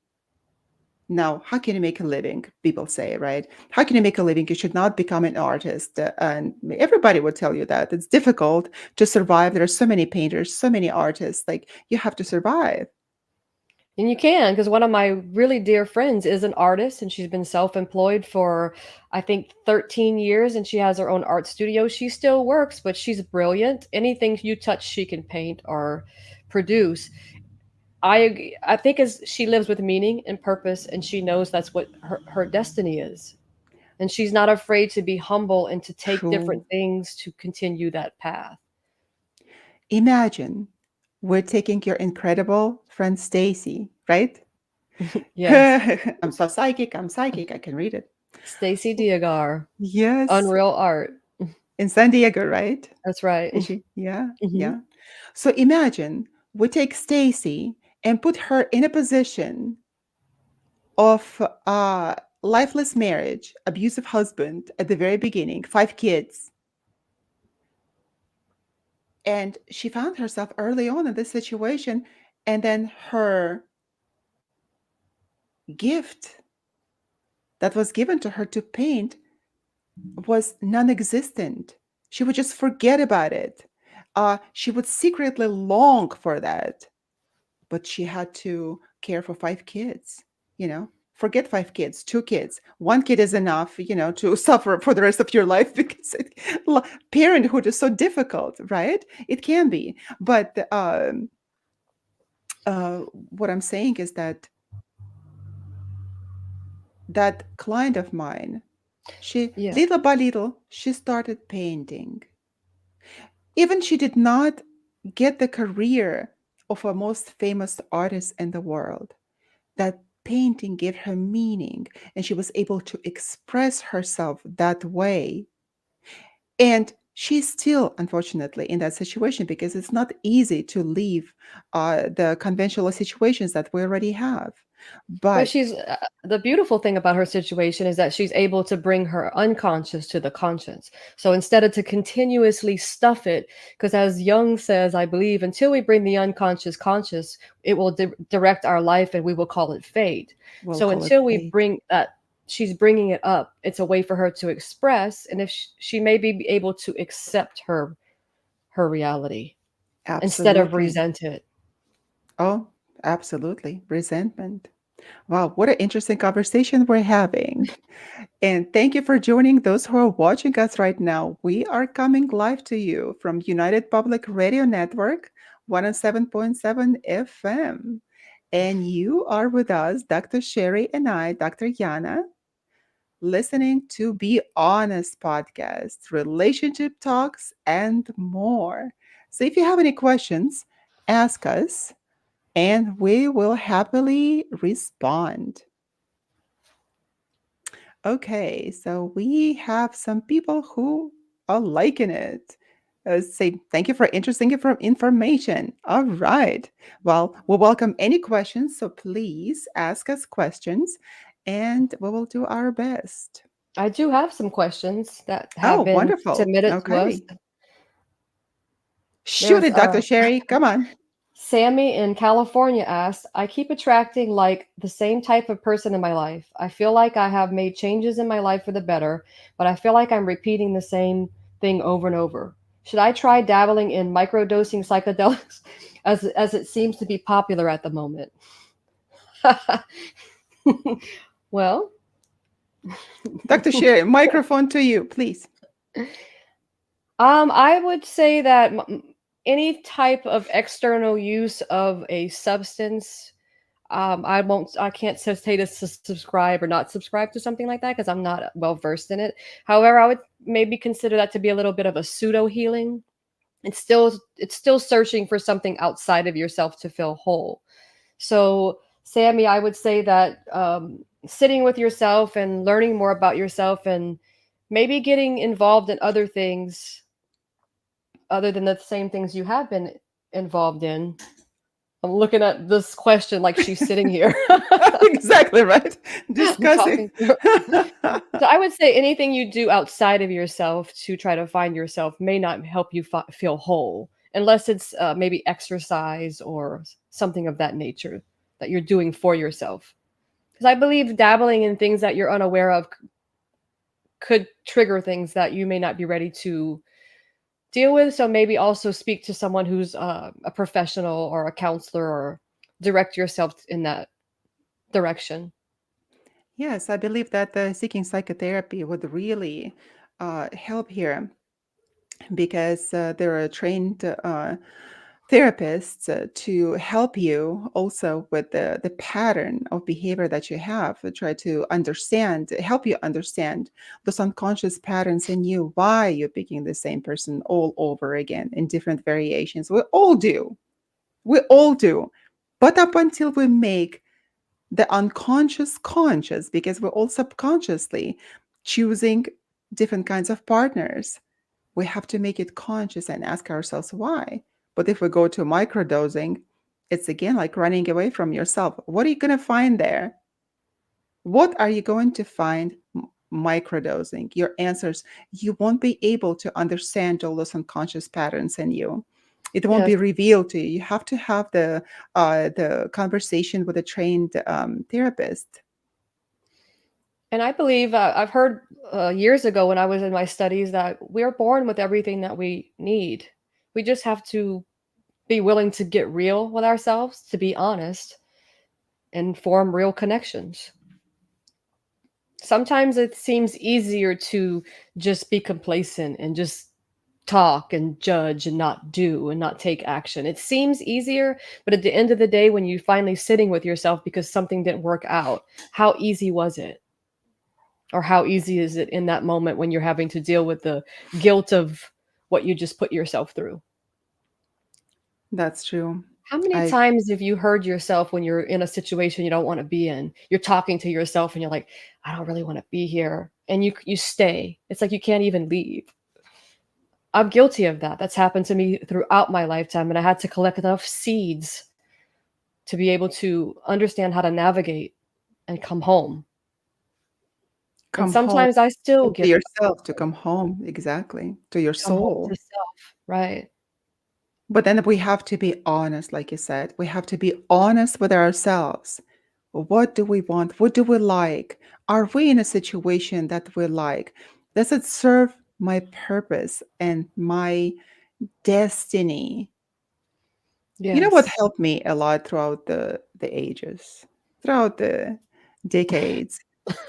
Now, how can you make a living? People say, right? How can you make a living? You should not become an artist. And everybody would tell you that it's difficult to survive. There are so many painters, so many artists. Like, you have to survive.
And you can, because one of my really dear friends is an artist and she's been self employed for, I think, 13 years and she has her own art studio. She still works, but she's brilliant. Anything you touch, she can paint or produce. I think as she lives with meaning and purpose and she knows that's what her destiny is. And she's not afraid to be humble and to take different
True.
things to continue that path.
Imagine we're taking your incredible friend Stacy, right?
Yes.
I'm so psychic. I'm psychic. I can read it.
Stacy Diagar,
Yes.
Unreal Art.
In San Diego, right?
That's right.
Is she? Yeah.
Hmm.
Yeah. So imagine we take Stacy and put her in a position of lifeless marriage, abusive husband at the very beginning, 5 kids. And she found herself early on in this situation. And then her gift that was given to her to paint was non existent. She would just forget about it. She would secretly long for that, but she had to care for 5 kids, you know. Forget 5 kids, 2 kids. One kid is enough, to suffer for the rest of your life because parenthood is so difficult, right? It can be. But what I'm saying is that that client of mine, she
Yeah.
little by little, she started painting. Even she did not get the career of a most famous artist in the world. That painting gave her meaning, and she was able to express herself that way. And she's still, unfortunately, in that situation because it's not easy to leave the conventional situations that we already have.
But
But
she's the beautiful thing about her situation is that she's able to bring her unconscious to the conscious. So instead of to continuously stuff it, because as Jung says, I believe, until we bring the unconscious conscious, it will direct our life, and we will call it fate.
we'll
So
call it
until we
fate.
bring that, she's bringing it up. It's a way for her to express, and if she may be able to accept her reality instead of
Absolutely.
resent it.
Oh, absolutely. Resentment. Wow, what an interesting conversation we're having. And thank you for joining those who are watching us right now. We are coming live to you from United Public Radio Network, 107.7 FM. And you are with us, Dr. Sherry and I, Dr. Yana, listening to Be Honest podcast, relationship talks, and more. So if you have any questions, ask us and we will happily respond. Okay, so we have some people who are liking it. Say thank you for interesting information. All right. Well, we'll welcome any questions, so please ask us questions and we will do our best.
I do have some questions that have
Oh,
been
wonderful.
submitted to us.
Okay. Shoot
There's
it, Dr. Sherry. Come on.
Sammy in California asked, I keep attracting like the same type of person in my life. I feel like I have made changes in my life for the better, but I feel like I'm repeating the same thing over and over. Should I try dabbling in microdosing psychedelics as it seems to be popular at the moment? Well,
Dr. Sherry, microphone to you, please.
I would say that any type of external use of a substance, I can't say to subscribe or not subscribe to something like that because I'm not well versed in it. However, I would maybe consider that to be a little bit of a pseudo healing. It's still searching for something outside of yourself to feel whole. So, Sammy, I would say that sitting with yourself and learning more about yourself and maybe getting involved in other things other than the same things you have been involved in. I'm looking at this question like she's sitting here
Exactly right. Discussing.
talking to her. So I would say anything you do outside of yourself to try to find yourself may not help you feel whole, unless it's maybe exercise or something of that nature that you're doing for yourself. Because I believe dabbling in things that you're unaware of could trigger things that you may not be ready to deal with. So maybe also speak to someone who's a professional or a counselor or direct yourself in that direction.
Yes, I believe that seeking psychotherapy would really help here because there are trained therapists to help you also with the pattern of behavior that you have, to try to understand, help you understand those unconscious patterns in you, why you're picking the same person all over again in different variations. We all do. We all do. But up until we make the unconscious conscious, because we're all subconsciously choosing different kinds of partners, we have to make it conscious and ask ourselves why. But if we go to microdosing, it's again like running away from yourself. What are you going to find there? What are you going to find microdosing? Your answers, you won't be able to understand all those unconscious patterns in you. It won't
Yes.
be revealed to you. You have to have the conversation with a trained therapist.
And I believe I've heard years ago when I was in my studies that we're born with everything that we need. We just have to be willing to get real with ourselves, to be honest, and form real connections. Sometimes it seems easier to just be complacent and just talk and judge and not do and not take action. It seems easier, but at the end of the day, when you finally sitting with yourself because something didn't work out, how easy was it? Or how easy is it in that moment when you're having to deal with the guilt of what you just put yourself through?
That's true.
How many
I
times have you heard yourself when you're in a situation you don't want to be in? You're talking to yourself and you're like, I don't really want to be here. And you stay. It's like you can't even leave. I'm guilty of that. That's happened to me throughout my lifetime, and I had to collect enough seeds to be able to understand how to navigate and come home. And
come home
sometimes I still
to
get
yourself, to come home, exactly, to your
come home to
soul.
self, right?
But then we have to be honest, like you said. We have to be honest with ourselves. What do we want? What do we like? Are we in a situation that we like? Does it serve my purpose and my destiny? You know what
Yes.
helped me a lot throughout the ages, throughout the decades,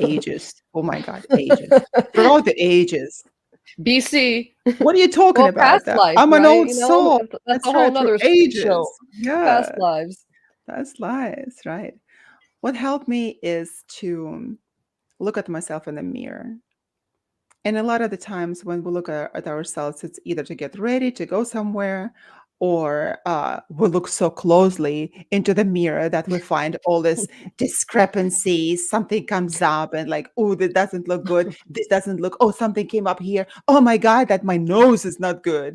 ages. Oh my God, ages. Throughout the ages.
BC.
What are you talking
Well,
about?
past life,
I'm an
right?
old
You know,
soul.
that's a
That's
whole
right. Through
nother show.
ages.
Past
Yeah,
lives.
that's lies, right? What helped me is to look at myself in the mirror. And a lot of the times when we look at ourselves, it's either to get ready to go somewhere, or we look so closely into the mirror that we find all this discrepancies. Something comes up and like, oh, that doesn't look good. This doesn't look, oh, something came up here. Oh my God, that my nose is not good.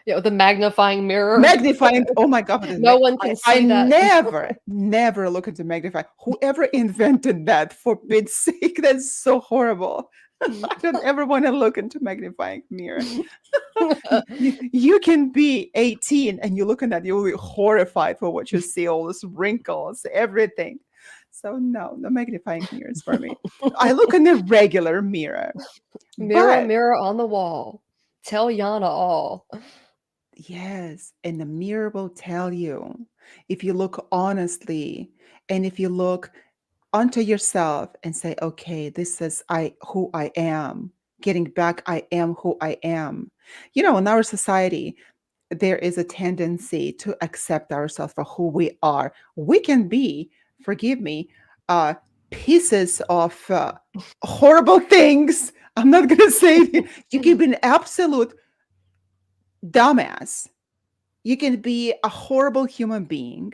Yeah, with the magnifying mirror.
Magnifying, oh my God, with
No one can
I
see that.
never, never look into magnify. Whoever invented that, for Pete's sake, that's so horrible. I don't ever want to look into magnifying mirror. You can be 18 and you look at that, you'll be horrified for what you see, all those wrinkles, everything. So no, no magnifying mirrors for me. I look in the regular mirror.
Mirror,
But
mirror on the wall. Tell Yana all.
yes, and the mirror will tell you, if you look honestly and if you look onto yourself and say, okay, this is I who I am. Getting back, I am who I am. You know, in our society, there is a tendency to accept ourselves for who we are. We can be, forgive me, uh, pieces of horrible things. I'm not going to say it. You can be an absolute dumbass. You can be a horrible human being.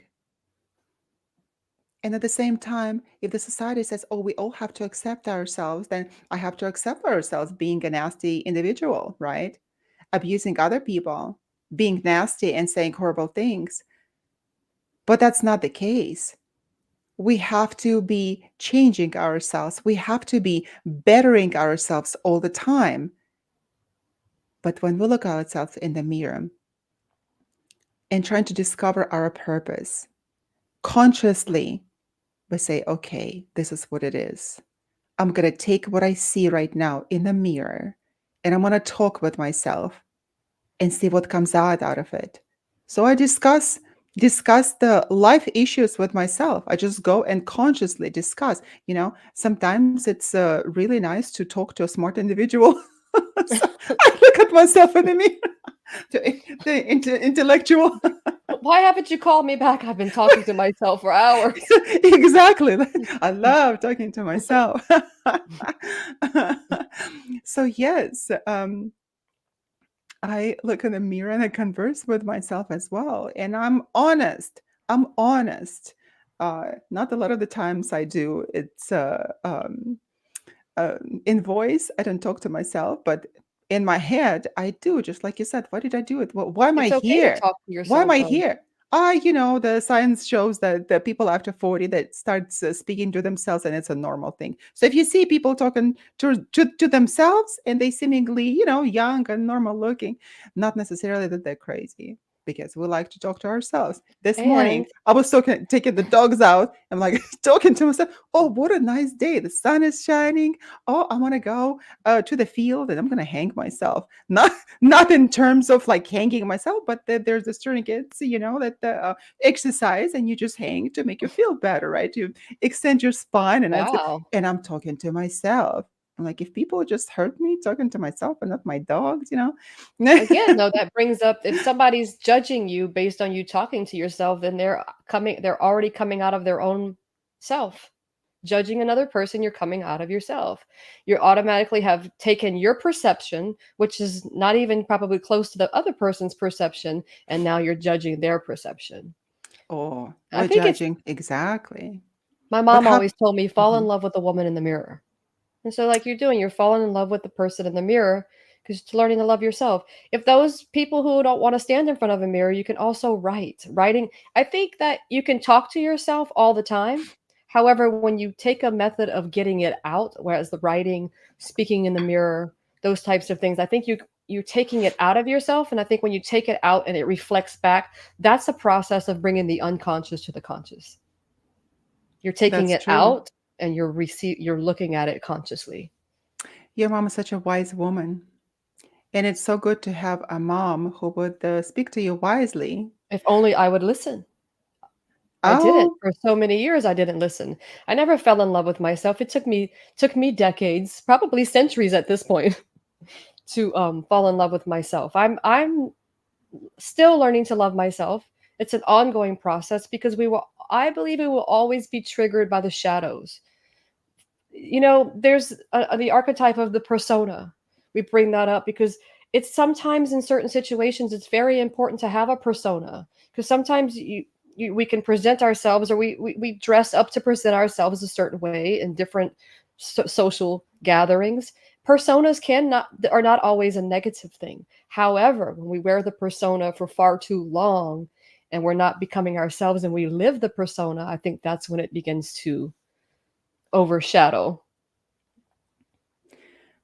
And at the same time, if the society says, oh, we all have to accept ourselves, then I have to accept ourselves being a nasty individual, right? Abusing other people, being nasty and saying horrible things. But that's not the case. We have to be changing ourselves. We have to be bettering ourselves all the time. But when we look at ourselves in the mirror and trying to discover our purpose, consciously, we say, okay, this is what it is. I'm going to take what I see right now in the mirror and I'm going to talk with myself and see what comes out of it. So I discuss the life issues with myself. I just go and consciously discuss. You know, sometimes it's really nice to talk to a smart individual. So I look at myself in the mirror, the intellectual.
Why haven't you called me back? I've been talking to myself for hours.
Exactly. I love talking to myself. So yes, I look in the mirror and I converse with myself as well. And I'm honest. I'm honest. Not a lot of the times I do. It's in voice. I don't talk to myself, but in my head, I do. Just like you said, why did I do it? Why am I
It's okay to
here?
talk to
Why am
yourself
I
though.
here? You know, the science shows that the people after 40 that starts speaking to themselves, and it's a normal thing. So if you see people talking to themselves and they seemingly, you know, young and normal looking, not necessarily that they're crazy, because we like to talk to ourselves. This morning,
And
I was taking the dogs out. I'm like talking to myself. Oh, what a nice day! The sun is shining. Oh, I want to go to the field and I'm going to hang myself. Not in terms of like hanging myself, but there's this tourniquets, you know, that exercise and you just hang to make you feel better, right? You extend your spine,
wow.
and I'm talking to myself. I'm like, if people just heard me talking to myself and not my dogs, you know.
Again, though, that brings up if somebody's judging you based on you talking to yourself, then they're already coming out of their own self. Judging another person, you're coming out of yourself. You automatically have taken your perception, which is not even probably close to the other person's perception, and now you're judging their perception.
Oh,
I
we're
think it's
judging. Exactly.
my
But
mom
how?
always told me fall in
Mhm.
love with the woman in the mirror. And so, like you're doing, you're falling in love with the person in the mirror because you're learning to love yourself. If those people who don't want to stand in front of a mirror, you can also write. Writing, I think that you can talk to yourself all the time. However, when you take a method of getting it out, whereas the writing, speaking in the mirror, those types of things, I think you're taking it out of yourself. And I think when you take it out and it reflects back, that's a process of bringing the unconscious to the conscious. You're taking
That's
it
true.
out and you're looking at it consciously.
Your mom is such a wise woman. And it's so good to have a mom who would speak to you wisely.
If only I would listen. I didn't.
Oh,
For so many years I didn't listen. I never fell in love with myself. It took me decades, probably centuries at this point, to fall in love with myself. I'm still learning to love myself. It's an ongoing process because we will I believe we will always be triggered by the shadows. There's the archetype of the persona. We bring that up because it's sometimes in certain situations it's very important to have a persona because sometimes we can present ourselves or we dress up to present ourselves a certain way in different social gatherings. Personas cannot are not always a negative thing. However, when we wear the persona for far too long and we're not becoming ourselves and we live the persona, I think that's when it begins to overshadow.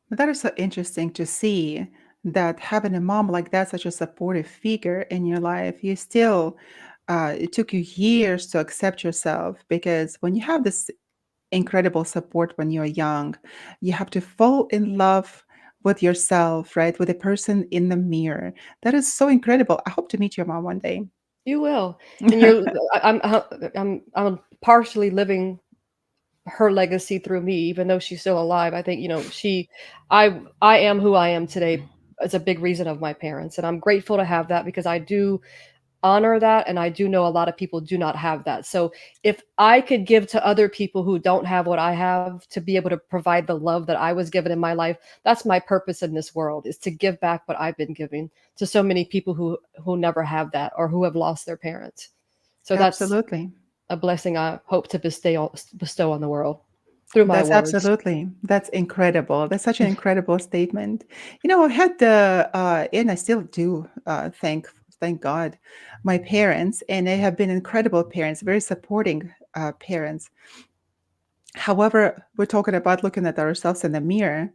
but that is so interesting to see that having a mom like that, such a supportive figure in your life, you still, it took you years to accept yourself because when you have this incredible support when you're young, you have to fall in love with yourself, right? With the person in the mirror. That is so incredible. I hope to meet your mom one day.
You will, and I'm partially living her legacy through me, even though she's still alive. I think I am who I am today. It's a big reason of my parents, and I'm grateful to have that because I do honor that, and I do know a lot of people do not have that. So if I could give to other people who don't have what I have to be able to provide the love that I was given in my life, that's my purpose in this world is to give back what I've been giving to so many people who never have that or who have lost their parents. So that's
Absolutely.
a blessing I hope to bestow on the world through my
That's
words.
absolutely. That's incredible. That's such an incredible statement. You know, I had the and I still do thank God, my parents, and they have been incredible parents, very supporting parents. However, we're talking about looking at ourselves in the mirror.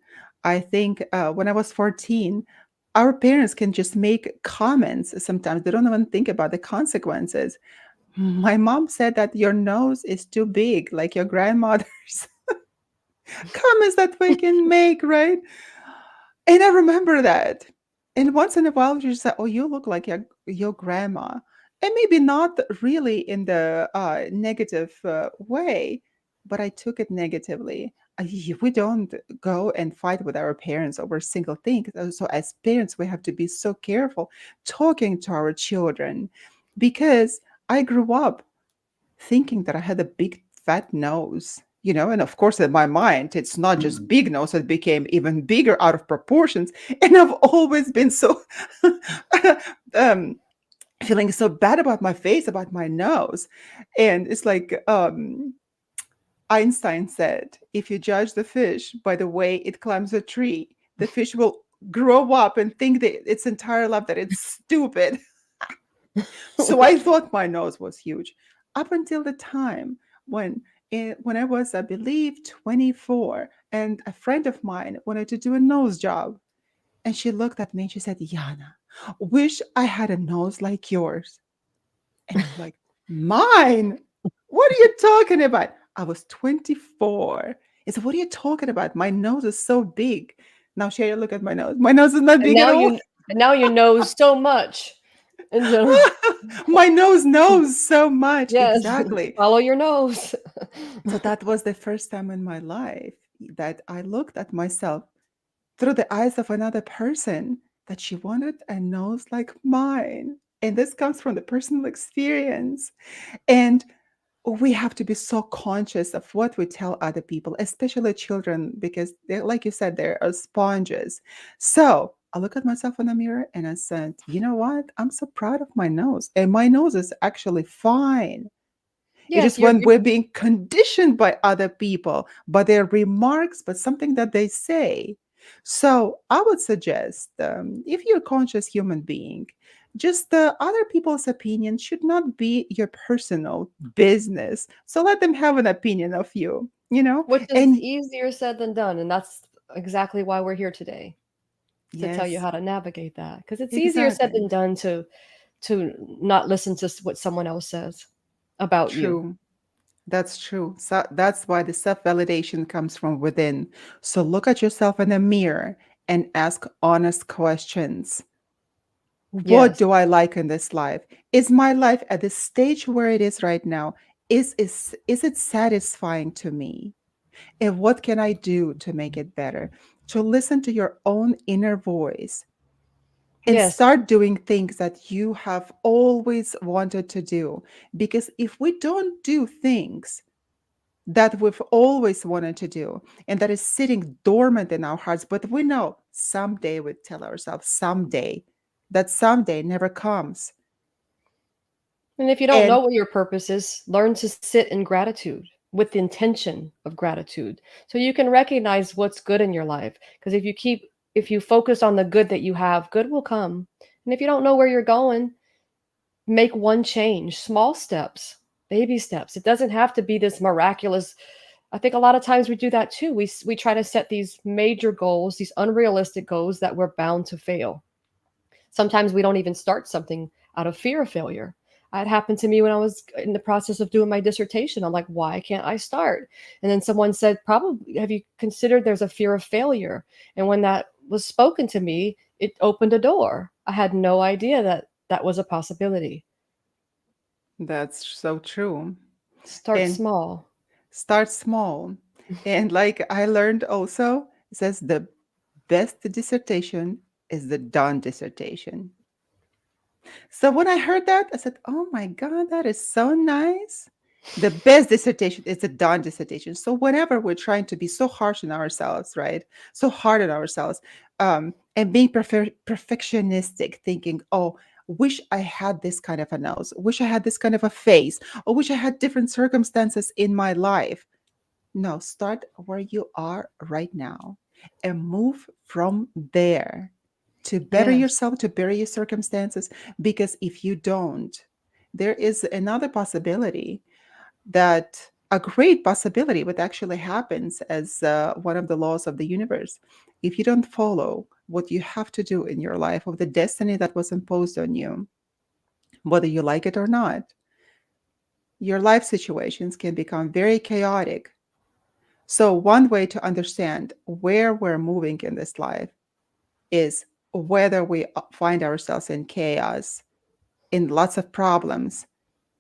I think when I was 14, our parents can just make comments sometimes. They don't even think about the consequences. My mom said that your nose is too big, like your grandmother's. Comments that we can make, right? And I remember that. And once in a while, she said, "Oh, you look like your grandma," and maybe not really in the negative way, but I took it negatively. We don't go and fight with our parents over single things. So as parents, we have to be so careful talking to our children, because I grew up thinking that I had a big fat nose, and of course in my mind it's not just big nose, it became even bigger out of proportions. And I've always been so um feeling so bad about my face, about my nose. And it's like Einstein said, if you judge the fish by the way it climbs a tree, the fish will grow up and think that its entire life that it's stupid. So I thought my nose was huge up until the time when when I was, I believe, 24, and a friend of mine wanted to do a nose job. And she looked at me and she said, Yana, wish I had a nose like yours. And I'm like, mine? What are you talking about? I was 24. He said, what are you talking about? My nose is so big. Now, Sherry, look at my nose. My nose is not
And
big at
now
all.
you know so much in general.
My nose knows so much.
Yes,
Exactly.
follow your nose.
So that was the first time in my life that I looked at myself through the eyes of another person, that she wanted a nose like mine. And this comes from the personal experience. And we have to be so conscious of what we tell other people, especially children, because like you said, they are sponges. So I look at myself in the mirror and I said, you know what? I'm so proud of my nose. And my nose is actually fine. It
Yes,
is when we're being conditioned by other people, by their remarks, but something that they say. So I would suggest, if you're a conscious human being, just the other people's opinion should not be your personal business. So let them have an opinion of you, you know?
which is
And
easier said than done, and that's exactly why we're here today, to tell you
yes,
how to navigate that, because it's easier said
exactly.
than done to not listen to what someone else says about you.
True. That's true. So that's why the self validation comes from within. So look at yourself in the mirror and ask honest questions. What
Yes.
do I like in this life? Is my life at the stage where it is right now? Is it satisfying to me? And what can I do to make it better? To listen to your own inner voice and
Yes.
start doing things that you have always wanted to do. Because if we don't do things that we've always wanted to do and that is sitting dormant in our hearts, but we know someday, we tell ourselves someday, that someday never comes.
And if you don't know
And
what your purpose is, learn to sit in gratitude with the intention of gratitude. So you can recognize what's good in your life. Because if you focus on the good that you have, good will come. And if you don't know where you're going, make one change, small steps, baby steps. It doesn't have to be this miraculous. I think a lot of times we do that too. We try to set these major goals, these unrealistic goals that we're bound to fail. Sometimes we don't even start something out of fear of failure. It happened to me when I was in the process of doing my dissertation. I'm like, why can't I start? And then someone said, probably, have you considered there's a fear of failure? And when that was spoken to me, it opened a door. I had no idea that that was a possibility.
that's so true.
Start
And
small.
start small. And like I learned also, it says the best dissertation is the done dissertation. So when I heard that, I said, "Oh my God, that is so nice." The best dissertation is a done dissertation. So whenever we're trying to be so harsh on ourselves, right? So hard on ourselves, and being perfectionistic, thinking, "Oh, wish I had this kind of a nose, wish I had this kind of a face, or wish I had different circumstances in my life." No, start where you are right now and move from there to better
Yes.
yourself, to better your circumstances. Because if you don't, there is another possibility, that a great possibility, what actually happens as one of the laws of the universe. If you don't follow what you have to do in your life, of the destiny that was imposed on you, whether you like it or not, your life situations can become very chaotic. So, one way to understand where we're moving in this life is whether we find ourselves in chaos, in lots of problems,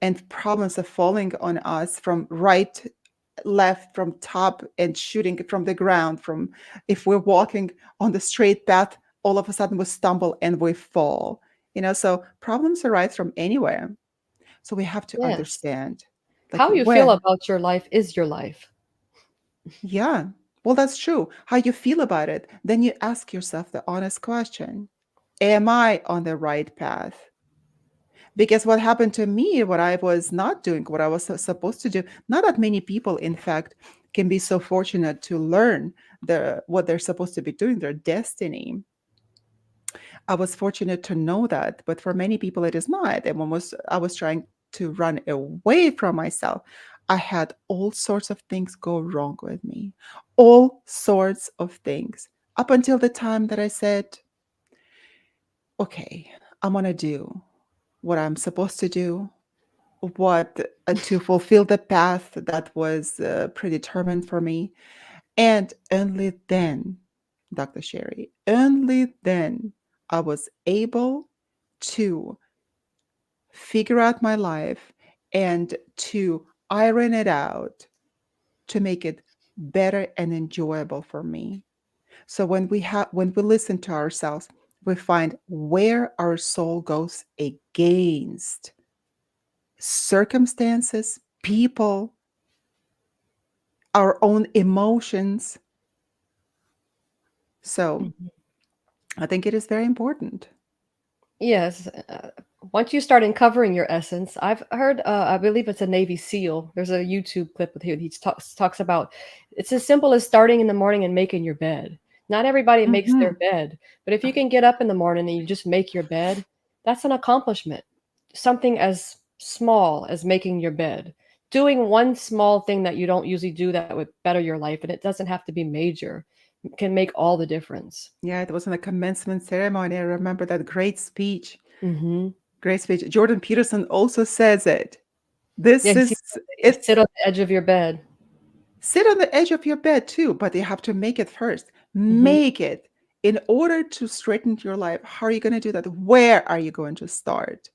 and problems are falling on us from right, left, from top, and shooting from the ground. From if we're walking on the straight path, all of a sudden we stumble and we fall. So problems arise from anywhere. So we have to
Yes.
understand, like,
How you feel
where.
about your life is your life.
Yeah, well, that's true. How you feel about it, then you ask yourself the honest question: am I on the right path? Because what happened to me, what I was not doing, what I was supposed to do, not that many people, in fact, can be so fortunate to learn what they're supposed to be doing, their destiny. I was fortunate to know that, but for many people, it is not. And when I was trying to run away from myself, I had all sorts of things go wrong with me, all sorts of things, up until the time that I said, okay, I'm going to do what I'm supposed to do, what to fulfill the path that was predetermined for me. And only then, Dr. Sherry, only then I was able to figure out my life and to iron it out, to make it better and enjoyable for me. So when we listen to ourselves, we find where our soul goes against circumstances, people, our own emotions. So
Mhm.
I think it is very important.
Yes. Once you start uncovering your essence, I've heard, I believe it's a Navy SEAL. There's a YouTube clip with him. He talks about it's as simple as starting in the morning and making your bed. Not everybody makes their
Hmm.
bed, but if you can get up in the morning and you just make your bed, that's an accomplishment. Something as small as making your bed. Doing one small thing that you don't usually do that would better your life, and it doesn't have to be major, can make all the difference.
Yeah, it was in a commencement ceremony. I remember that great speech.
Hmm.
Great speech. Jordan Peterson also says it.
Yeah,
This
he
is
you
it's
sit on the edge of your bed.
sit on the edge of your bed too, but you have to make it first.
Hmm.
Make it in order to straighten your life. How are you going to do that? Where are you going to start?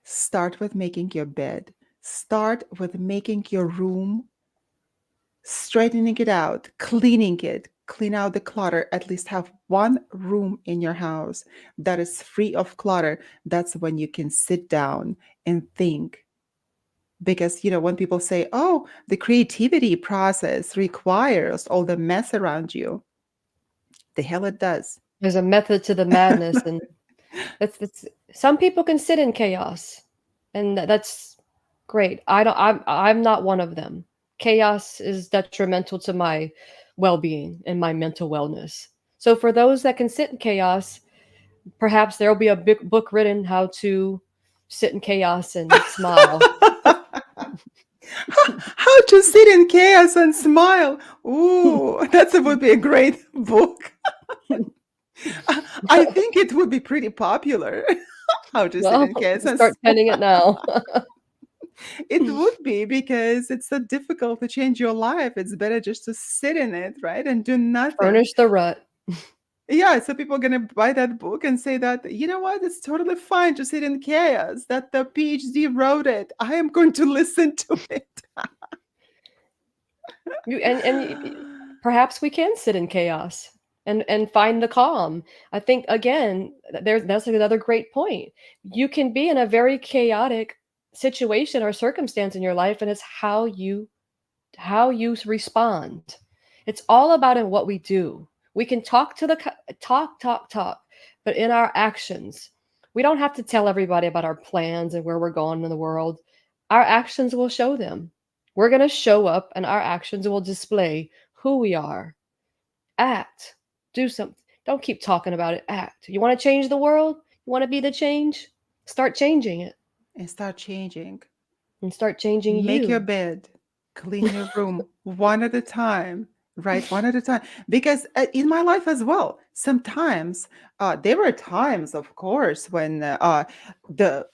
Start with making your bed. Start with making your room, straightening it out, cleaning it, clean out the clutter. At least have one room in your house that is free of clutter. That's when you can sit down and think. Because, when people say, oh, the creativity process requires all the mess around you, the hell it does.
There's a method to the madness, and that's some people can sit in chaos, and that's great. I don't. I'm not one of them. Chaos is detrimental to my well-being and my mental wellness. So for those that can sit in chaos, perhaps there will be a big book written how to sit in chaos and smile.
How to sit in chaos and smile. Ooh, that would be a great book. I think it would be pretty popular. How to sit
Well,
in chaos and
start
smile.
penning it now.
It would be because it's so difficult to change your life. It's better just to sit in it, right? And do nothing.
Furnish the rut.
Yeah, so people are gonna buy that book and say that, you know what, it's totally fine to sit in chaos, that the PhD wrote it. I am going to listen to it.
Perhaps we can sit in chaos and find the calm. I think again, that's another great point. You can be in a very chaotic situation or circumstance in your life, and it's how you respond. It's all about in what we do. We can talk to talk, but in our actions, we don't have to tell everybody about our plans and where we're going in the world. Our actions will show them. We're going to show up, and our actions will display who we are. Act. Do something. Don't keep talking about it. Act. You want to change the world? You want to be the change? Start changing it
And start changing.
and start changing
Make your
you.
bed, clean your room one at a time, right? One at a time. Because in my life as well, sometimes there were times, of course, when the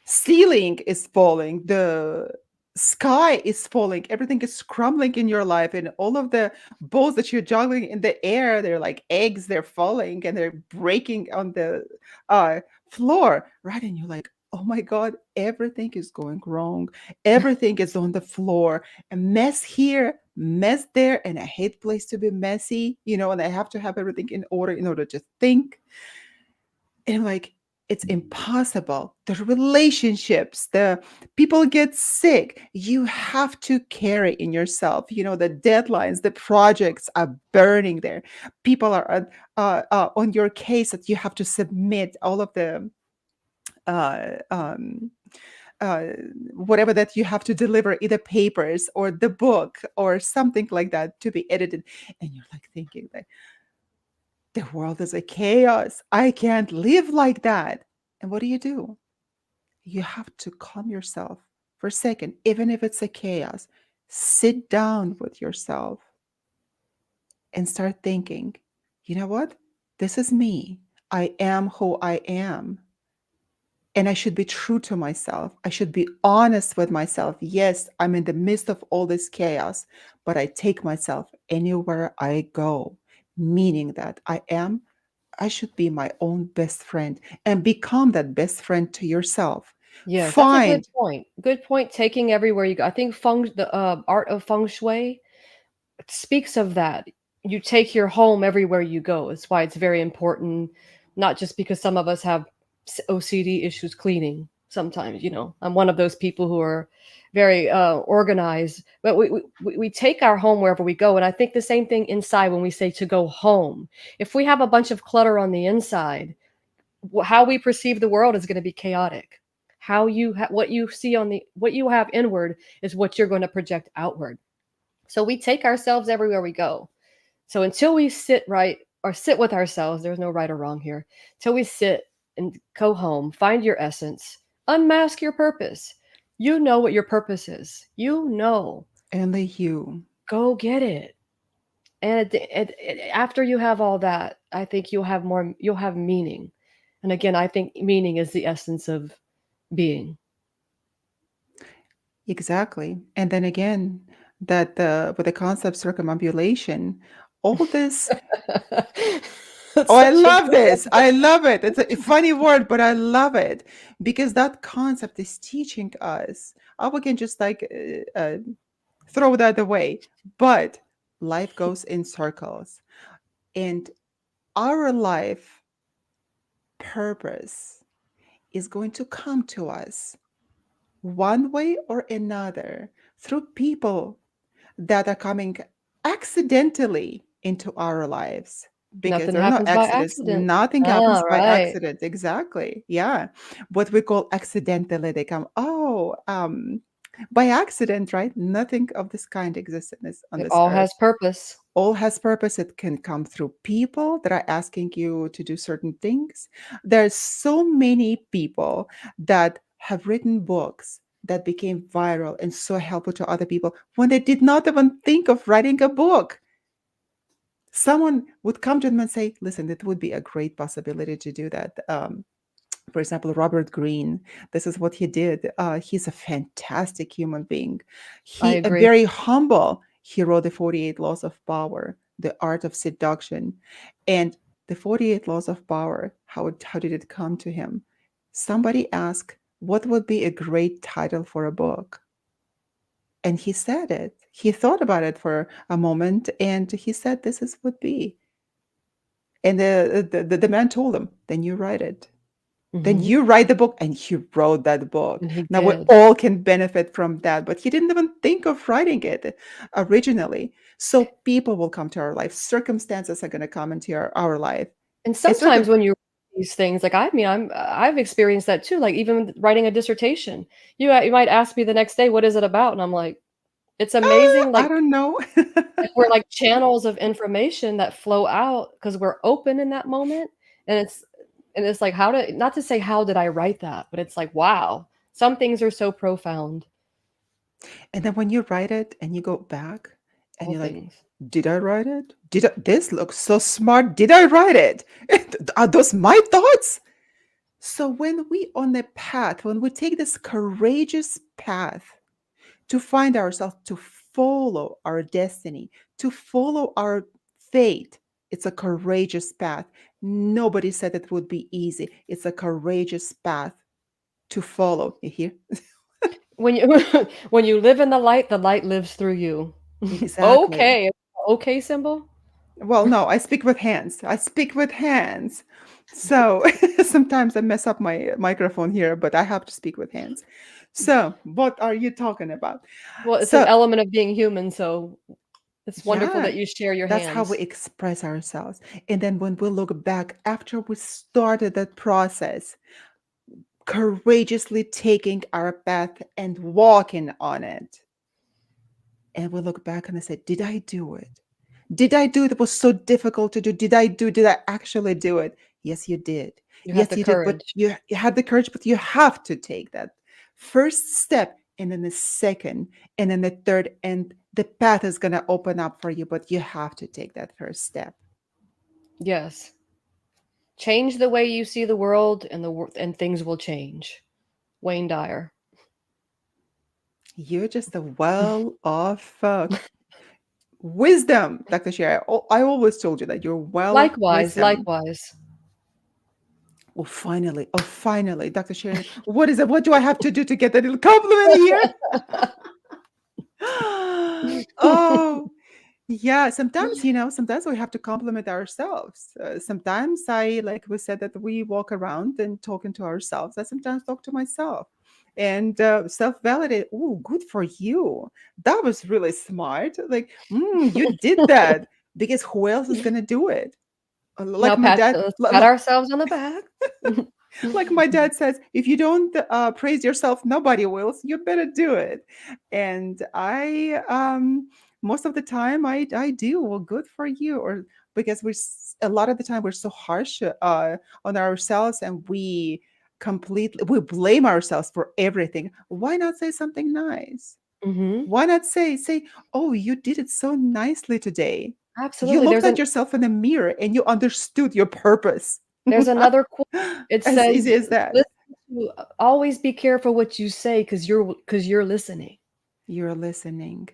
ceiling is falling, the sky is falling, everything is crumbling in your life, and all of the balls that you're juggling in the air, they're like eggs, they're falling and they're breaking on the uh, floor, right? And you're like, oh my God, everything is going wrong. Everything is on the floor. A mess here, mess there, and I hate place to be messy, and I have to have everything in order to think. And like, it's impossible. The relationships, the people get sick. You have to carry in yourself. The deadlines, the projects are burning there. People are on your case that you have to submit all of the uh, um, uh, whatever that you have to deliver, either papers or the book or something like that to be edited. And you're like thinking like, the world is a chaos. I can't live like that. And what do? You have to calm yourself for a second, even if it's a chaos. Sit down with yourself and start thinking, you know what? This is me. I am who I am. And I should be true to myself. I should be honest with myself. Yes, I'm in the midst of all this chaos, but I take myself anywhere I go, meaning that I should be my own best friend and become that best friend to yourself.
Yes, that's a good
Find,
point. Good point. Taking everywhere you go. I think the art of feng shui speaks of that. You take your home everywhere you go. It's why it's very important, not just because some of us have OCD issues cleaning. Sometimes, I'm one of those people who are very organized. But we take our home wherever we go. And I think the same thing inside when we say to go home. If we have a bunch of clutter on the inside, how we perceive the world is going to be chaotic. What you see on the what you have inward is what you're going to project outward. So we take ourselves everywhere we go. So until we sit right or sit with ourselves, there's no right or wrong here. Till we sit and go home, find your essence, unmask your purpose. You know what your purpose is. You know.
Only you.
Go get it. And after you have all that, I think you'll have meaning. And again, I think meaning is the essence of being.
Exactly. And then again, that with the concept circumambulation, all this.
That's
Oh, I
such a
love
good one.
this. I love it. It's a funny word, but I love it because that concept is teaching us. Oh, we can just like throw that away. But life goes in circles, and our life purpose is going to come to us one way or another through people that are coming accidentally into our lives, because
Nothing
there are no
happens by
accidents.
accident.
Nothing
Ah,
happens by
right.
accident. Exactly. Yeah. What we call accidentally, they come, oh, by accident, right? Nothing of this kind exists on
It
this
all
earth.
has purpose.
All has purpose. It can come through people that are asking you to do certain things. There's so many people that have written books that became viral and so helpful to other people when they did not even think of writing a book. Someone would come to them and say, listen, it would be a great possibility to do that. For example, Robert Greene, this is what he did. He's a fantastic human being.
I
He
agree.
very humble. He wrote the 48 Laws of Power, the art of seduction, and the 48 Laws of Power. How did it come to him? Somebody asked, "What would be a great title for a book?" And he said it. He thought about it for a moment, and he said, "This is would be." And the man told him, "Then you write it." Then
Hmm.
you write the book, and he wrote that book.
And he
Now we
did.
all can benefit from that, but he didn't even think of writing it originally. So people will come to our life. Circumstances are going to come into our life.
And
And
sometimes when you read these things, like I mean, I've experienced that too. Like even writing a dissertation, you might ask me the next day, "What is it about?" And I'm like, "It's amazing."
I
Like
don't know.
we're like channels of information that flow out because we're open in that moment, and it's like how to not to say how did I write that, but it's like wow, some things are so profound.
And then when you write it and you go back and
All
you're like,
things.
did I write it? This looks so smart. Did I write it? Are those my thoughts? So when we on the path, when we take this courageous path to find ourselves, to follow our destiny, to follow our fate, it's a courageous path. Nobody said it would be easy. It's a courageous path to follow. You hear?
When you when you live in the light lives through you.
Exactly.
Okay, okay symbol.
Well, no, I speak with hands. I speak with hands. So sometimes I mess up my microphone here, but I have to speak with hands. So, what are you talking about?
Well, it's an
So,
element of being human, so it's wonderful
yeah,
that you share your
that's how we
hands.
express ourselves. And then when we look back after we started that process, courageously taking our path and walking on it, and we look back and I say, did I do it? Did I do it? It was so difficult to do. Did I actually do it? Yes, you did.
You had
Yes,
the
you did. But
courage.
you had the courage, but you have to take that first step, and then the second, and then the third, and the path is going to open up for you, but you have to take that first step.
Yes. Change the way you see the world and and things will change. Wayne Dyer.
You're just a well of wisdom, Dr. Sherry. I always told you that you're well of
Likewise,
wisdom.
likewise.
Oh, finally, Dr. Sherry. What is it? What do I have to do to get that little compliment here? Oh, yeah. Sometimes we have to compliment ourselves. Sometimes like we said, that we walk around and talking to ourselves. I sometimes talk to myself. and self-validate. Oh, good for you. That was really smart. Like, you did that because who else is gonna do it?
Now
Like my dad,
let's pat ourselves on the back.
like my dad says, if you don't praise yourself, nobody will. So you better do it. And I, most of the time, I do. Well, good for you. Or because a lot of the time we're so harsh on ourselves, and we blame ourselves for everything. Why not say something nice?
Hmm.
Why not say, oh, you did it so nicely today. You
Absolutely.
looked at yourself in the mirror and you understood your purpose.
There's another quote. It
As
says,
easy as that.
"Listen to always be careful what you say because you're listening."
You're listening.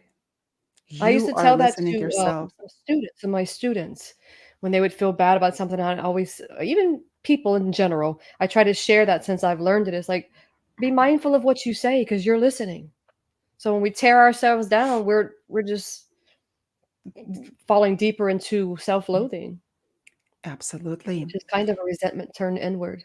I used
You
to
are
tell that
listening
to
yourself.
some of my students when they would feel bad about something. I always, even people in general, I try to share that since I've learned it. It's like, be mindful of what you say because you're listening. So when we tear ourselves down, we're just falling deeper into self-loathing,
Absolutely.
which is kind of a resentment turned inward.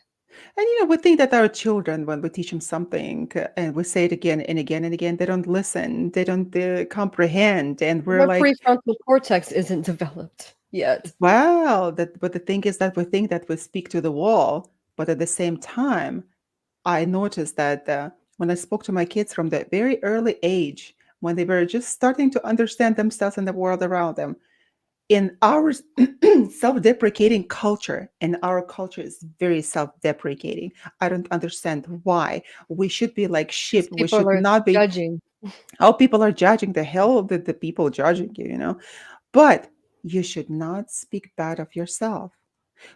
And we think that our children, when we teach them something and we say it again and again and again, they don't listen, they don't comprehend. And we're
Their
like,
prefrontal cortex isn't developed yet.
wow, but the thing is that we think that we speak to the wall. But at the same time, I noticed that when I spoke to my kids from the very early age, when they were just starting to understand themselves and the world around them, in our self-deprecating culture, and our culture is very self-deprecating. I don't understand why we should be like
Because
sheep. We
people
should
are
not be.
judging.
How people are judging, the hell the people judging you. But you should not speak bad of yourself.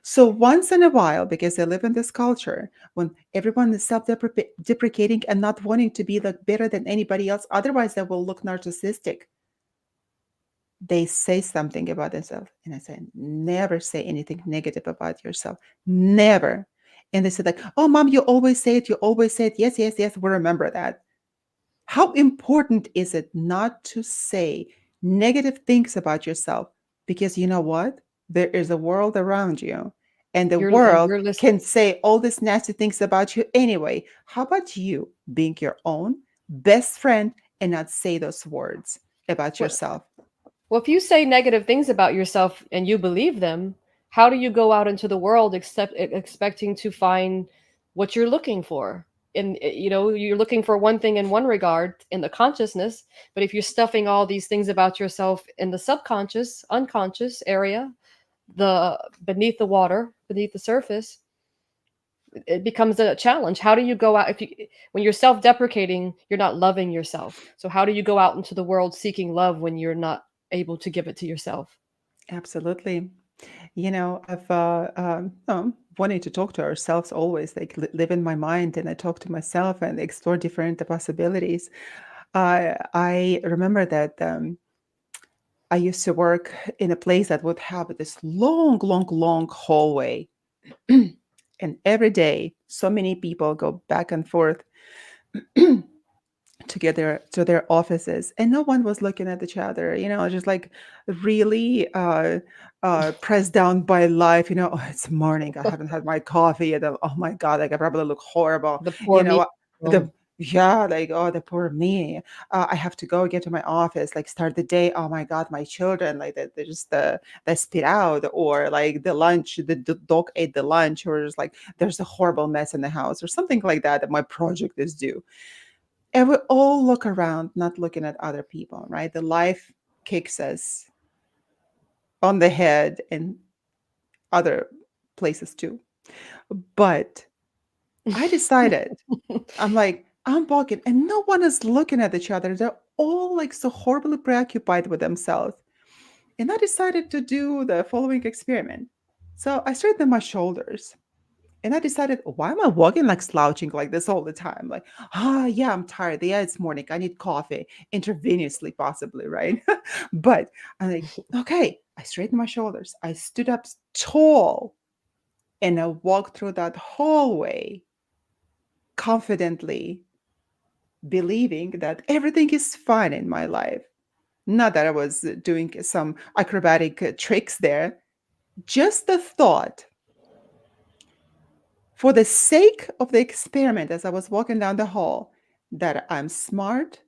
So once in a while, because I live in this culture, when everyone is self-deprecating and not wanting to be like better than anybody else, otherwise they will look narcissistic. They say something about themselves, and I say, never say anything negative about yourself. Never. And they said, like, oh, mom, you always say it, you always say it. Yes, yes, yes, we remember that. How important is it not to say negative things about yourself? Because you know what? There is a world around you, and the world
You're
can
listening.
say all these nasty things about you anyway. How about you being your own best friend and not say those words about
Well,
yourself?
well, if you say negative things about yourself and you believe them, how do you go out into the world expecting to find what you're looking for? And you're looking for one thing in one regard in the consciousness, but if you're stuffing all these things about yourself in the subconscious, unconscious area, the beneath the water, beneath the surface, it becomes a challenge. How do you go out if you when you're self-deprecating, you're not loving yourself. So how do you go out into the world seeking love when you're not able to give it to yourself?
Absolutely. I've wanting to talk to ourselves always, like live in my mind, and I talk to myself and explore different possibilities. I remember that I used to work in a place that would have this long, long, long hallway. And every day, so many people go back and forth to their offices, and no one was looking at each other, just like really pressed down by life. Oh, it's morning, I haven't had my coffee yet. Oh my god, like I probably look horrible.
The
you
poor me.
know
Oh,
the Yeah, like, oh, the poor me. I have to go get to my office, like start the day. Oh my god, my children, like they just they spit out, or like the lunch, the dog ate the lunch, or just like there's a horrible mess in the house, or something like that, that my project is due. And we all look around, not looking at other people, right? The life kicks us on the head in other places too. But I decided, I'm like, I'm walking and no one is looking at each other. They're all like so horribly preoccupied with themselves. And I decided to do the following experiment. So I straightened my shoulders. And I decided, why am I walking like slouching like this all the time? Like, yeah, I'm tired. Yeah, it's morning. I need coffee, intravenously, possibly, right? But I'm like, okay, I straightened my shoulders. I stood up tall and I walked through that hallway confidently, believing that everything is fine in my life. Not that I was doing some acrobatic tricks there, just the thought For the sake of the experiment, as I was walking down the hall, that I'm smart,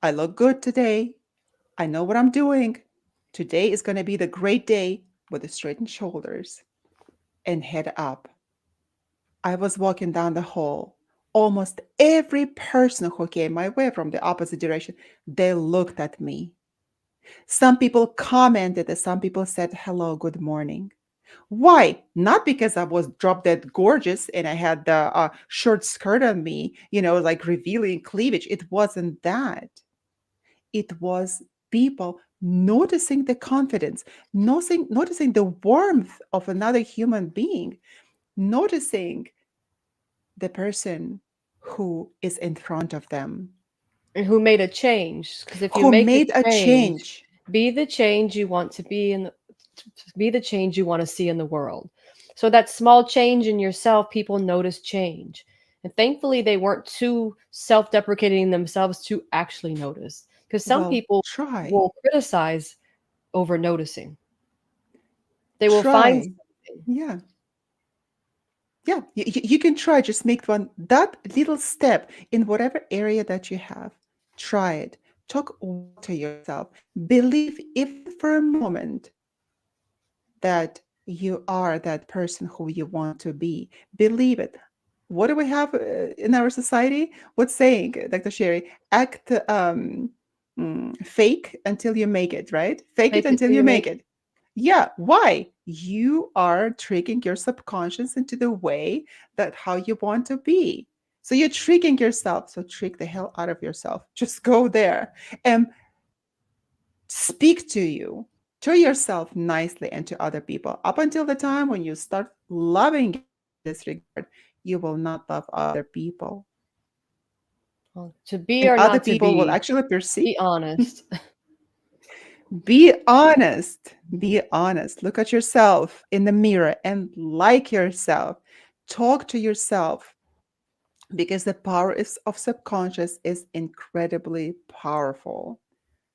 I look good today, I know what I'm doing. Today is going to be the great day with the straightened shoulders and head up. I was walking down the hall. Almost every person who came my way from the opposite direction, they looked at me. Some people commented and some people said hello, good morning. Why? Not because I was drop dead gorgeous and I had the short skirt on me, like revealing cleavage. It wasn't that. It was people noticing the confidence, noticing the warmth of another human being, noticing the person who is in front of them,
And who made a change? Because if you
who
make a
made a
change,
change.
be the change you want to be in the, be the change you want to see in the world. So that small change in yourself, people notice change. And thankfully they weren't too self-deprecating themselves to actually notice. Because some
Well,
people
try,
will criticize over noticing. They will find
try.
something.
Yeah, yeah. You can try. Just make one that little step in whatever area that you have. Try it. Talk well to yourself. Believe even for a moment that you are that person who you want to be. Believe it. What do we have in our society? What's saying, Dr. Sherry? Act fake until you make it, right? Fake it
Fake it
until
till
you
you make
make it. Yeah. Why? You are tricking your subconscious into the way that how you want to be. So you're tricking yourself. So trick the hell out of yourself. Just go there. And speak to yourself nicely and to other people. Up until the time when you start loving yourself in this regard, you will not love other people.
well, to be
And
or
other
not to
people will
be.
actually perceive.
Be honest.
Be honest. Be honest. Look at yourself in the mirror and like yourself. Talk to yourself because the power of subconscious is incredibly powerful.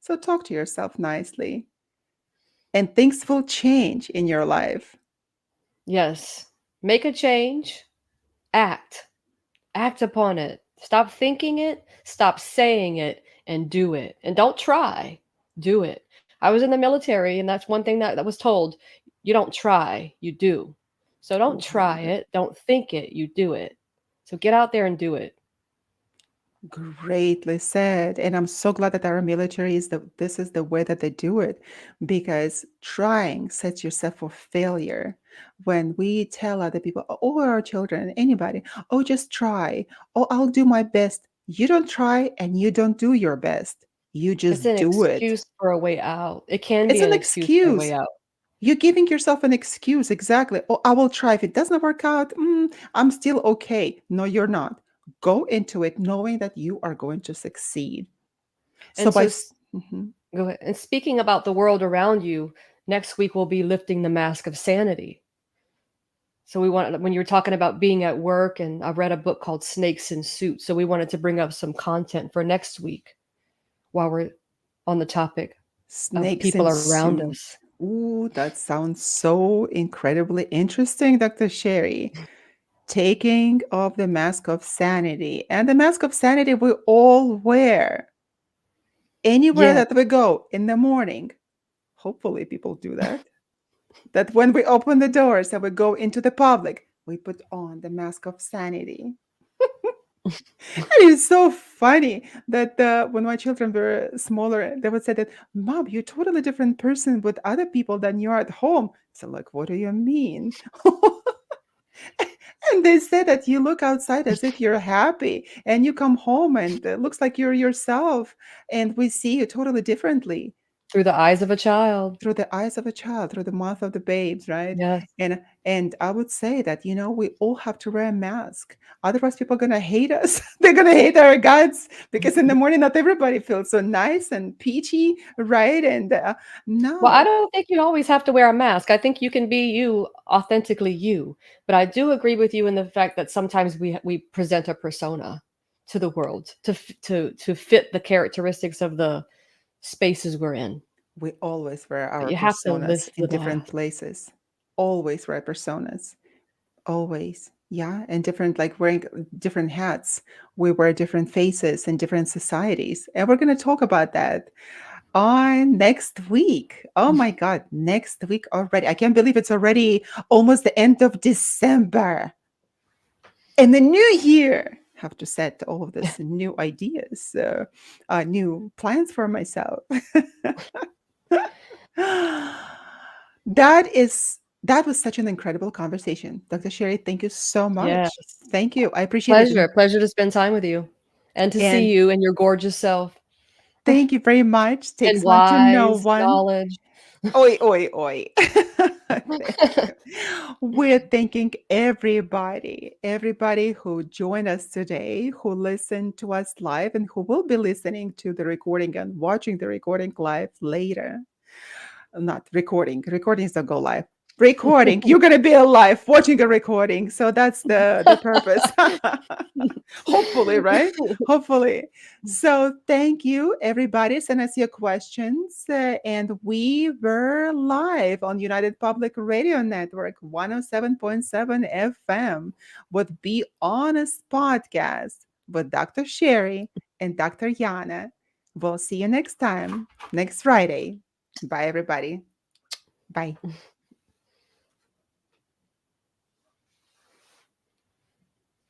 So talk to yourself nicely and things will change in your life.
Yes. Make a change. Act. Act upon it. Stop thinking it, stop saying it, and do it. And don't try. Do it. I was in the military, and that's one thing that was told. You don't try, you do. So don't
Oh, I
try
love it.
it, don't think it, you do it. So get out there and do it.
Greatly said. And I'm so glad that our military is this is the way that they do it because trying sets yourself for failure. When we tell other people, or our children, anybody, oh, just try, oh, I'll do my best. You don't try and you don't do your best. You
It's
just
an
do it.
excuse for a way out. It can
It's
be
an
an excuse for a way
excuse.
out.
You're giving yourself an excuse. Exactly. Oh, I will try. If it doesn't work out, I'm still okay. No, you're not. Go into it knowing that you are going to succeed. So
And
by
so,
mhm.
go ahead. And speaking about the world around you, next week we'll be lifting the mask of sanity. So we want when you're talking about being at work, and I read a book called Snakes in Suits. So we wanted to bring up some content for next week while we're on the topic of
Snakes
people
in
around us.
suits. Ooh, that sounds so incredibly interesting, Dr. Sherry. Taking off the mask of sanity. And the mask of sanity we all wear anywhere
Yeah.
that we go in the morning. Hopefully, people do that. That when we open the doors and we go into the public, we put on the mask of sanity. And it's so funny that when my children were smaller, they would say that, Mom, you're a totally different person with other people than you are at home. So, like, what do you mean? And they say that you look outside as if you're happy, and you come home and it looks like you're yourself, and we see you totally differently
Through the eyes of a child.
through the eyes of a child, through the mouth of the babes, right?
Yes.
And I would say that, we all have to wear a mask. Otherwise, people are gonna hate us. They're gonna hate our guts because in the morning, not everybody feels so nice and peachy, right? And
Well, I
no,
don't think you always have to wear a mask. I think you can be you, authentically you. But I do agree with you in the fact that sometimes we present a persona to the world to fit the characteristics of the spaces we're in.
we always wear
But
our
you have to
personas
lift
in
the
different
mask.
places. Always wear personas. Always. Yeah, and different, like wearing different hats. We wear different faces in different societies. And we're going to talk about that on next week. Oh my God, next week already. I can't believe it's already almost the end of December. In the new year, have to set all of this new ideas, new plans for myself. That was such an incredible conversation, Dr. Sherry. Thank you so much.
Yes.
Thank you. I appreciate it.
Pleasure. Pleasure to spend time with you and to see
And
you and your gorgeous self
thank you very much.
and
Takes one to know
wise
one.
knowledge.
Oi, oi, oi. Thank you. We're thanking everybody who joined us today, who listened to us live, and who will be listening to the recording and watching the recording live later. Not recording. Recordings don't go live. Recording. You're gonna be alive watching a recording. So that's the purpose. Hopefully, right? Hopefully. So thank you, everybody. Send us your questions. And we were live on United Public Radio Network, 107.7 FM, with Be Honest podcast with Dr. Sherry and Dr. Yana. We'll see you next time, next Friday. Bye, everybody. Bye.